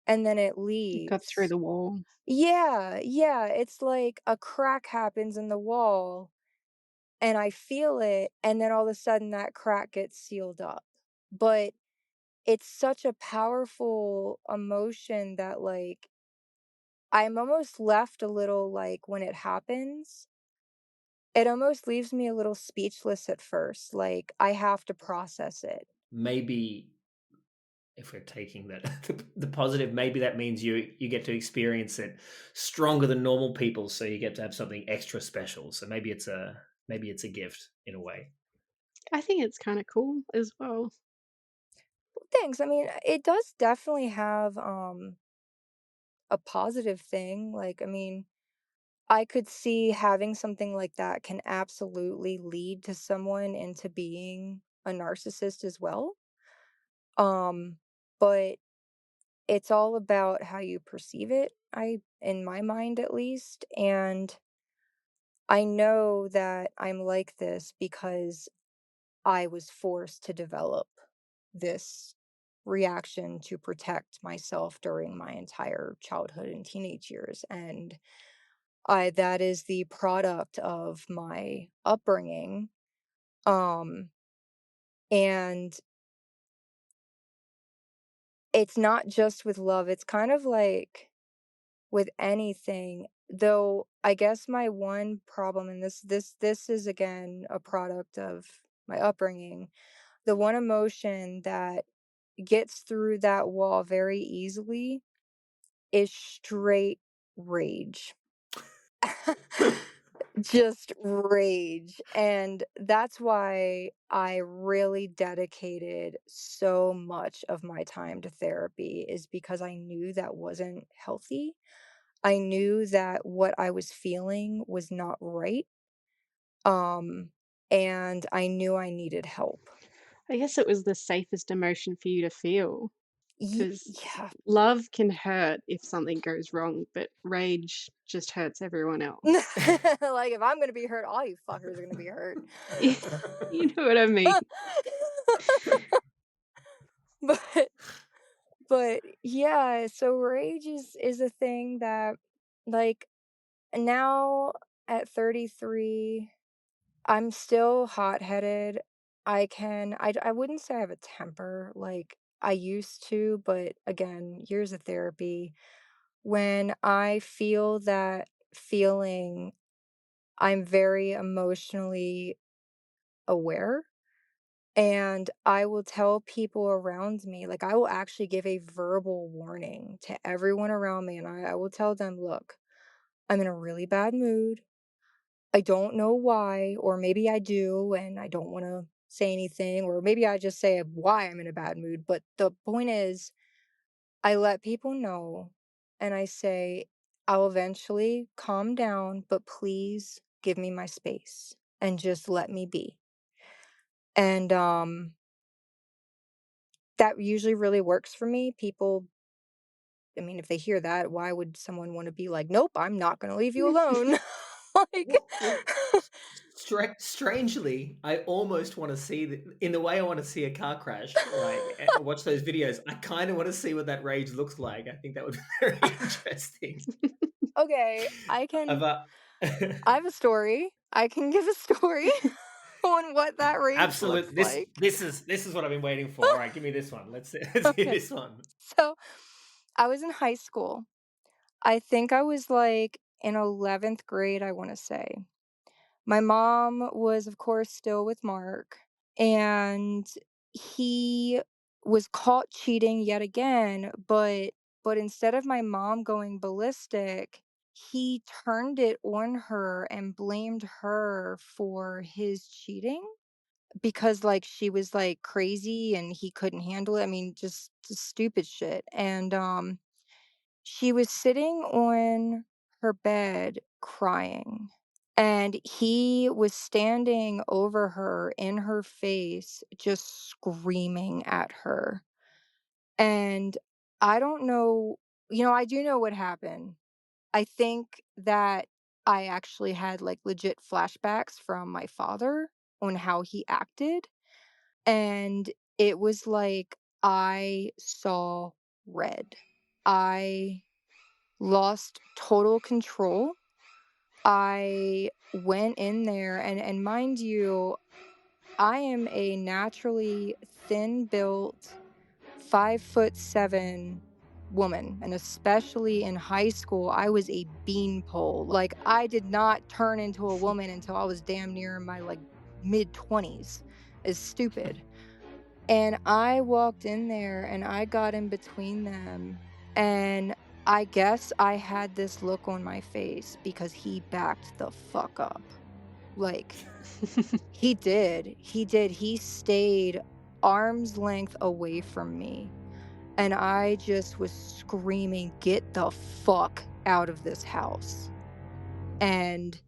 and then it It got through leaves. the wall. Yeah, yeah, it's like a crack happens in the wall and I feel it, and then all of a sudden that crack gets sealed up. But it's such a powerful emotion that, like, I'm almost left a little, like, when it happens, it almost leaves me a little speechless at first, like, I have to process it. Maybe if we're taking that the positive, maybe that means you get to experience it stronger than normal people, so you get to have something extra special. So maybe it's a gift in a way. I think it's kinda cool as well. Thanks, I mean, it does definitely have, a positive thing, like, I mean, I could see having something like that can absolutely lead to someone into being a narcissist as well. Um, but it's all about how you perceive it, I in my mind at least, and I know that I'm like this because I was forced to develop this reaction to protect myself during my entire childhood and teenage years, and I that is the product of my upbringing, um, and it's not just with love, it's kind of like with anything, though I guess my one problem, and this is again a product of my upbringing, the one emotion that gets through that wall very easily is straight rage. Just rage, and that's why I really dedicated so much of my time to therapy is because I knew that wasn't healthy. I knew that what I was feeling was not right, um, and I knew I needed help. I guess it was the safest emotion for you to feel, Ye 'cause Yeah. love can hurt if something goes wrong, but rage just hurts everyone else. Like, if I'm gonna be hurt, all you fuckers are gonna be hurt. Yeah, you know what I mean? But yeah, so rage is a thing that, like, now at 33, I'm still hot-headed. I wouldn't say I have a temper like I used to, but again, years of therapy. When I feel that feeling, I'm very emotionally aware. And I will tell people around me, like, I will actually give a verbal warning to everyone around me, and I will tell them, "Look, I'm in a really bad mood. I don't know why, or maybe I do, and I don't wanna say anything, or maybe I just say why I'm in a bad mood." But the point is, I let people know, and I say, "I'll eventually calm down, but please give me my space and just let me be." And, that usually really works for me. People, I mean, if they hear that, why would someone wanna be like, "Nope, I'm not gonna leave you alone." Like Well, strangely, I almost want to see in the way I want to see a car crash, like watch those videos. I kind of want to see what that rage looks like. I think that would be very interesting. Okay, I've, I have a story. I can give a story on what that rage looks absolute. like. This is what I've been waiting for. All right, give me this one. Let's hear Okay, this one. so I was in high school. I think I was, like, in 11th grade, I wanna say. My mom was, of course, still with Mark, and he was caught cheating yet again, but instead of my mom going ballistic, he turned it on her and blamed her for his cheating because, like, she was, like, crazy and he couldn't handle it. I mean, just stupid shit, and, she was sitting on her bed crying, and he was standing over her in her face, just screaming at her. And I don't know, I do know what happened. I think that I actually had, like, legit flashbacks from my father on how he acted, and it was like I saw red. I lost total control. I went in there, and mind you, I am a naturally thin-built 5'7" woman, and especially in high school, I was a beanpole. Like, I did not turn into a woman until I was damn near in my, like, mid-20s. It's stupid. And I walked in there and I got in between them, and I guess I had this look on my face because he backed the fuck up. Like, he did. He did. He stayed arm's length away from me. And I just was screaming, "Get the fuck out of this house." And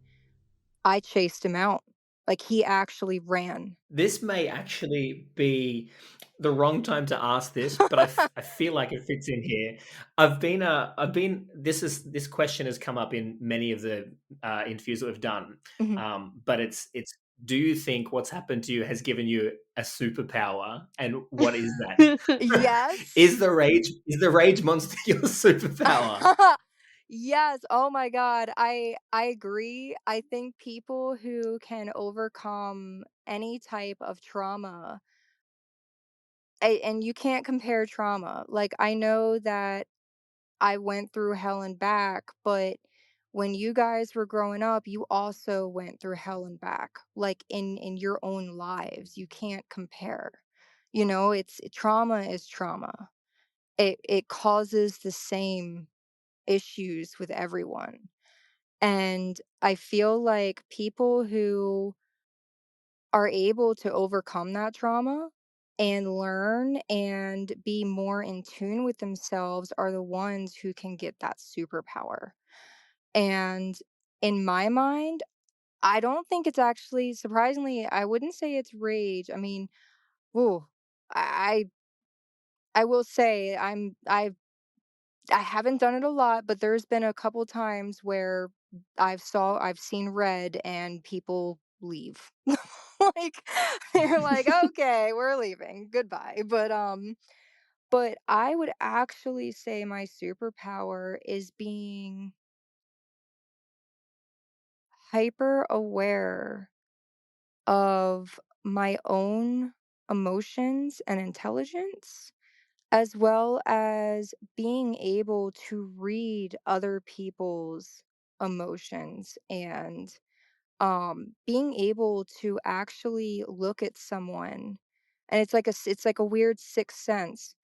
I chased him out. Like, he actually ran. This may actually be the wrong time to ask this, but I feel like it fits in here. This question has come up in many of the interviews that we've done, Mhm. but it's do you think what's happened to you has given you a superpower, and what is that? Yes. Is the rage monster your superpower? Yes, oh my god, I agree. I think people who can overcome any type of trauma, and you can't compare trauma. Like, I know that I went through hell and back, but when you guys were growing up, you also went through hell and back, like, in your own lives. You can't compare. Trauma is trauma. It causes the same issues with everyone. And I feel like people who are able to overcome that trauma and learn and be more in tune with themselves are the ones who can get that superpower. And in my mind, I don't think it's actually, surprisingly, I wouldn't say it's rage. I mean, ooh, I I will say I haven't done it a lot, but there's been a couple times where I've seen red and people leave. Like, they're like, "Okay, we're leaving. Goodbye." But I would actually say my superpower is being hyper aware of my own emotions and intelligence, as well as being able to read other people's emotions, and being able to actually look at someone, and it's like a weird sixth sense,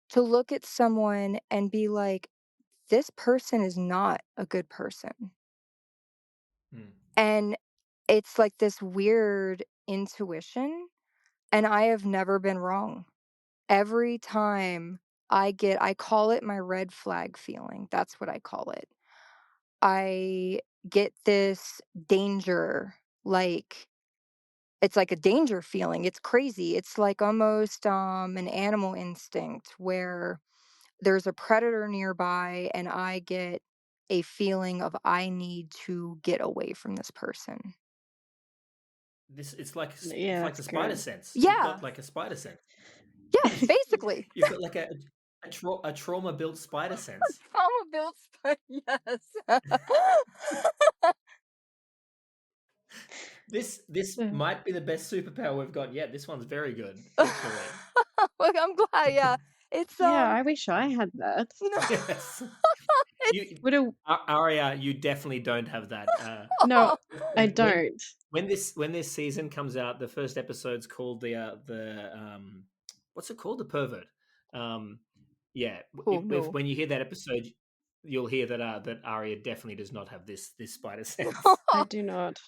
to look at someone and be like, this person is not a good person. Hmm. And it's like this weird intuition, and I have never been wrong. Every time I call it my red flag feeling. That's what I call it. I get this danger, like, it's like a danger feeling. It's crazy. It's like almost an animal instinct where there's a predator nearby and I get a feeling of I need to get away from this person. This it's Yeah, like the it's spider good. sense. You've got Yeah. like a spider sense. Yes, basically. You've got like a trauma built spider sense. Trauma built yes. This Uh, might be the best superpower we've got yet. This one's very good, actually. Like, I'm glad, yeah. It's, yeah, I wish I had that. no, Yes. it's You Would a Aria, you definitely don't have that. No, I When don't. when this season comes out, the first episode's called the what's it called? The pervert. Um, yeah, oh, if no. when you hear that episode, you'll hear that Arya definitely does not have this spider sense. I do not.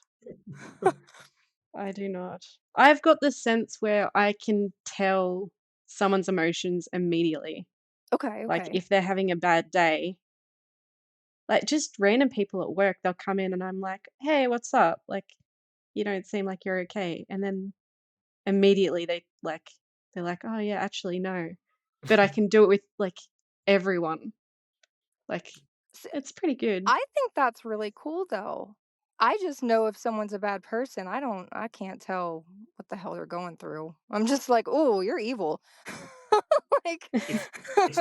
I do not. I've got the sense where I can tell someone's emotions immediately. Okay, Like okay. if they're having a bad day, like just random people at work, they'll come in and I'm like, "Hey, what's up? Like, you don't seem like you're okay." And then immediately they're like, "Oh yeah, actually no." But I can do it with like everyone. Like, S it's pretty good. I think that's really cool, though. I just know if someone's a bad person, I can't tell what the hell they're going through. I'm just like, "Ooh, you're evil." Like, It's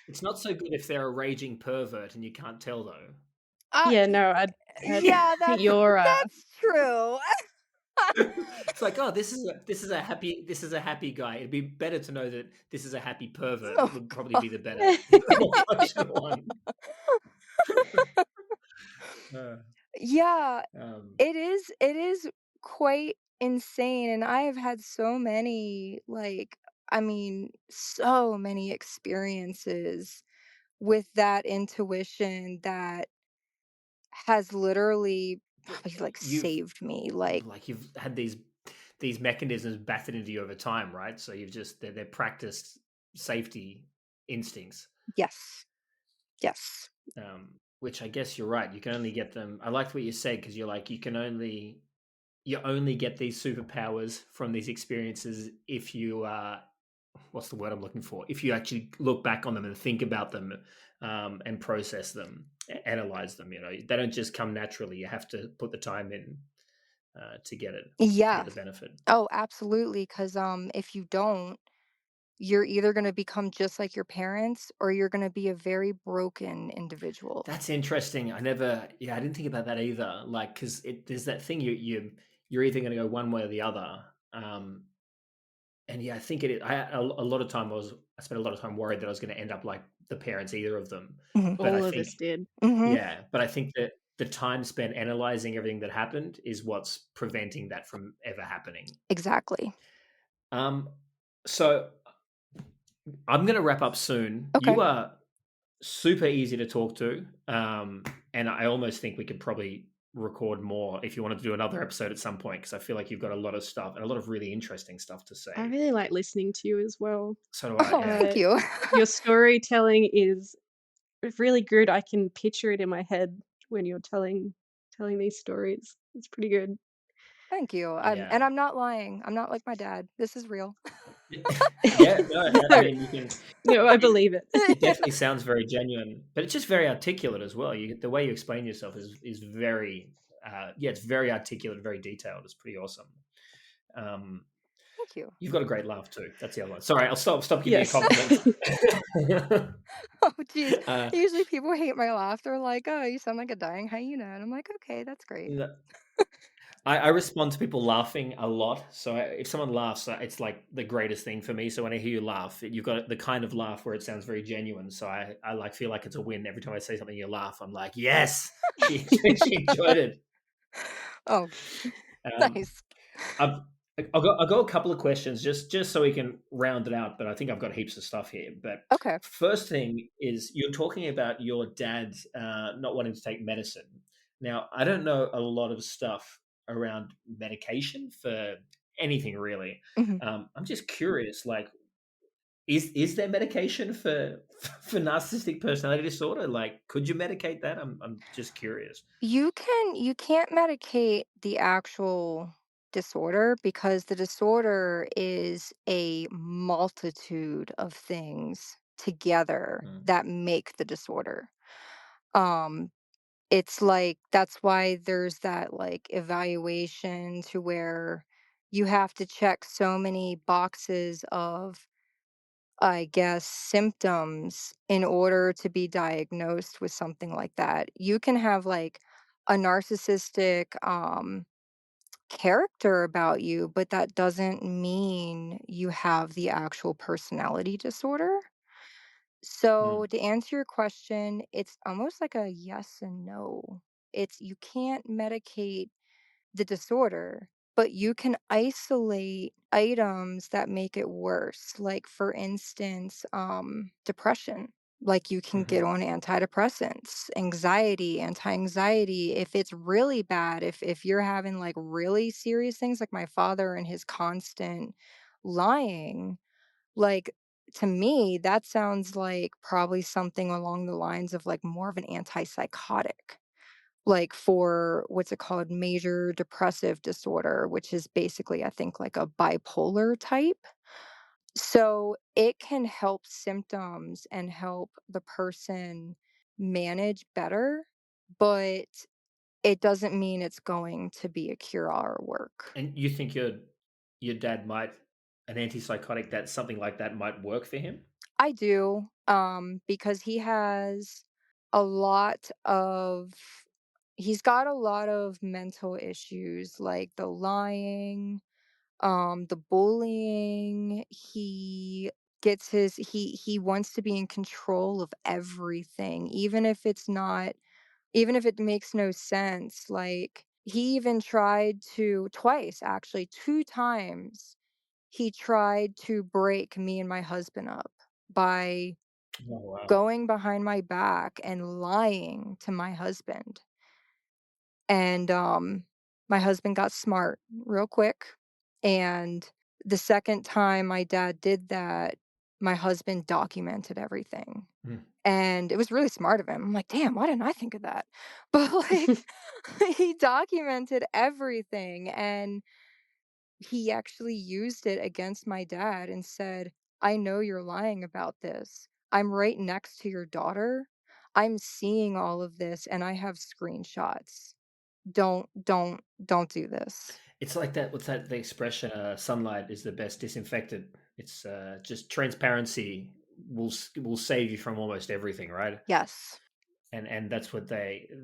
it's not so good if they're a raging pervert and you can't tell though. Yeah, y no, I'd yeah, you're, that's true. It's like, oh, this is a happy guy. It'd be better to know that this is a happy pervert. Oh, Would probably god. be the better, more kosher one. Uh, Yeah, um, it is quite insane, and I have had so many, like, I mean, so many experiences with that intuition that has literally probably, like, you've saved me, like, you've had these mechanisms battered into you over time, right? So you've just they're practiced safety instincts, yes, yes. which I guess you're right. You can only get them. I liked what you said because you're like you only get these superpowers from these experiences if you what's the word I'm looking for? If you actually look back on them and think about them, and process them, analyze them, they don't just come naturally. You have to put the time in to get Yeah. the benefit. Oh, absolutely. Because if you don't, you're either gonna become just like your parents or you're gonna be a very broken individual. That's interesting. Yeah, I didn't think about that either. Like, because there's that thing you're either going to go one way or the other. And yeah, I think a lot of time I spent a lot of time worried that I was going to end up like the parents, either of them. Mhm. But I All of think us did. Mhm. Yeah, but I think that the time spent analyzing everything that happened is what's preventing that from ever happening. Exactly. Um, so I'm going to wrap up soon. Okay. You are super easy to talk to, and I almost think we could probably record more if you wanted to do another episode at some point because I feel like you've got a lot of stuff and a lot of really interesting stuff to I say. really like listening to you as well. So do I. Oh, Yeah, thank Uh, you. your storytelling is really good. I can picture it in my head when you're telling these stories. It's pretty good. Thank you. And yeah, I'm not lying. I'm not like my dad. This is real. yeah. No, I No, mean you can. no, I It, believe it. it definitely sounds very genuine, but it's just very articulate as well. The way you explain yourself is very, yeah, it's very articulate, very detailed. It's pretty awesome. Um, Thank you. you've got a great laugh too. That's the other one. Sorry, I'll stop giving you Yes. compliments. Oh, jeez. uh, Usually people hate my laugh. They're like, "Oh, you sound like a dying hyena." And I'm like, "Okay, that's great." no, I respond to people laughing a lot. So if someone laughs, it's like the greatest thing for me. So when I hear you laugh, you've got the kind of laugh where it sounds very genuine. So I like feel like it's a win every time I say something. You laugh. I'm like, yes, she enjoyed it. Oh, Um, nice. I've I've got a couple of questions just so we can round it out, but I think I've got heaps of stuff here. But Okay. first thing is you're talking about your dad not wanting to take medicine. Now, I don't know a lot of stuff around medication for anything really. Mhm. I'm just curious, like, is there medication for for narcissistic personality disorder? Like, could you medicate that? I'm just curious. You can't medicate the actual disorder because the disorder is a multitude of things together Mm, that make the disorder. Um, it's like that's why there's that like evaluation to where you have to check so many boxes of, I guess, symptoms in order to be diagnosed with something like that. You can have like a narcissistic character about you, but that doesn't mean you have the actual personality disorder. So, mm, to answer your question, it's almost like a yes and no. It's you can't medicate the disorder, but you can isolate items that make it worse. Like, for instance, depression. Like, you can get mhm, on antidepressants, anxiety, anti-anxiety. If it's really bad, if you're having like really serious things, like my father and his constant lying, like, to me, that sounds like probably something along the lines of like more of an antipsychotic, like for what's it called? Major depressive disorder, which is basically, I think, like a bipolar type. So it can help symptoms and help the person manage better, but it doesn't mean it's going to be a cure-all or work. And you think your dad might an antipsychotic that something like that might work for him? I do, because a lot of he's got a lot of mental issues, like the lying, the bullying. He wants to be in control of everything, even if it makes no sense. Like, he even tried to twice, actually, 2 times, he tried to break me and my husband up by Oh, wow. going behind my back and lying to my husband. And, my husband got smart real quick, and the second time my dad did that, my husband documented everything, Mm. and it was really smart of him. I'm like, "Damn, why didn't I think of that?" But, like, he documented everything, and he actually used it against my dad and said, "I know you're lying about this. I'm right next to your daughter. I'm seeing all of this, and I have screenshots. Don't do this." It's like that. What's that? The expression, "Sunlight is the best disinfectant." It's just transparency will save you from almost everything, right? Yes. And that's what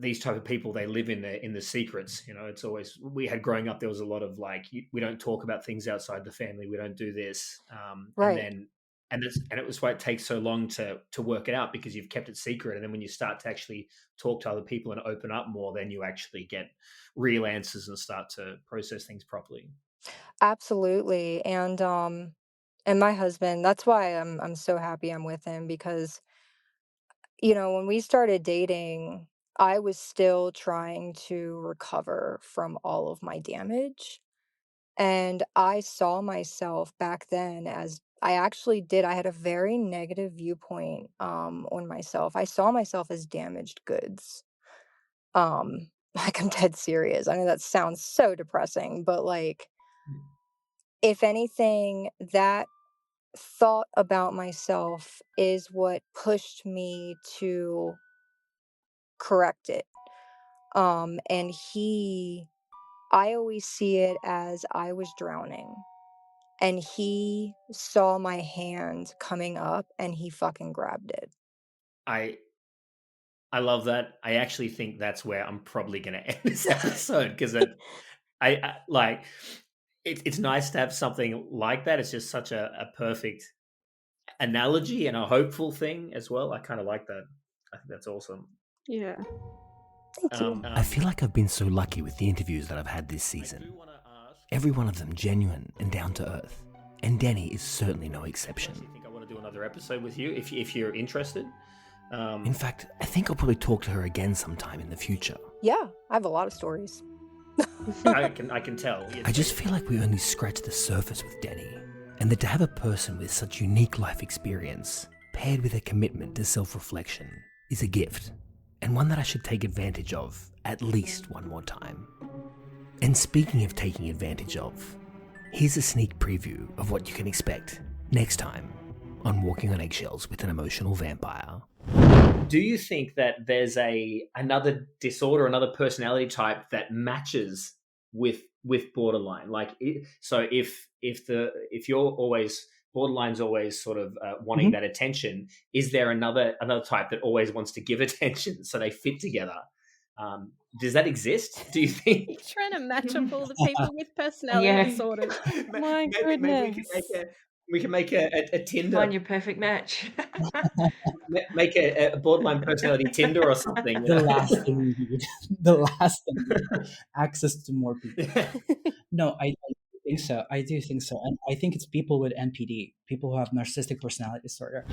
these type of people, they live in the secrets. It's always, we had growing up, there was a lot of like, we don't talk about things outside the family, we don't do this, and Right. then and it was why it takes so long to work it out, because you've kept it secret. And then when you start to actually talk to other people and open up more, then you actually get real answers and start to process things properly. Absolutely. And my husband, that's why I'm so happy I'm with him because, when we started dating, I was still trying to recover from all of my damage. And I saw myself back then as I had a very negative viewpoint on myself. I saw myself as damaged goods. Like, I'm dead serious. I know that sounds so depressing, but like, if anything, that thought about myself is what pushed me to correct it. And I always see it as I was drowning and he saw my hand coming up and he fucking grabbed it. I I love that. I actually think that's where I'm probably going to end this episode, because I like it's nice to have something like that. It's just such a perfect analogy and a hopeful thing as well. I kind of like that. I think that's awesome. Yeah. Thank you. I feel like I've been so lucky with the interviews that I've had this season. Every one of them genuine and down to earth. And Dani is certainly no I exception. actually think I want to do another episode with you if you're interested. In fact, I think I'll probably talk to her again sometime in the future. Yeah, I have a lot of stories. I can tell. I just feel like we only scratched the surface with Dani, and that to have a person with such unique life experience, paired with a commitment to self-reflection, is a gift, and one that I should take advantage of at least one more time. And speaking of taking advantage of, here's a sneak preview of what you can expect next time on Walking on Eggshells with an Emotional Vampire. Do you think that there's another disorder, another personality type that matches with borderline? Like, so if you're always borderline's always sort of wanting that attention, is there another type that always wants to give attention, so they fit together? Does that exist? Do you think? You're trying to match up all the people with personality disorders. My Maybe goodness. we can make a Tinder. Find your perfect match. Make a borderline personality Tinder or something. The last thing we need. The last thing we need. Access to more people. No, I think so. I do think so. And I think it's people with NPD, people who have narcissistic personality disorder.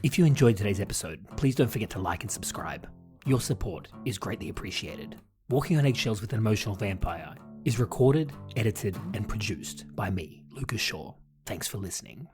If you enjoyed today's episode, please don't forget to like and subscribe. Your support is greatly appreciated. Walking on Eggshells with an Emotional Vampire is recorded, edited, and produced by me, Lucas Shaw. Thanks for listening.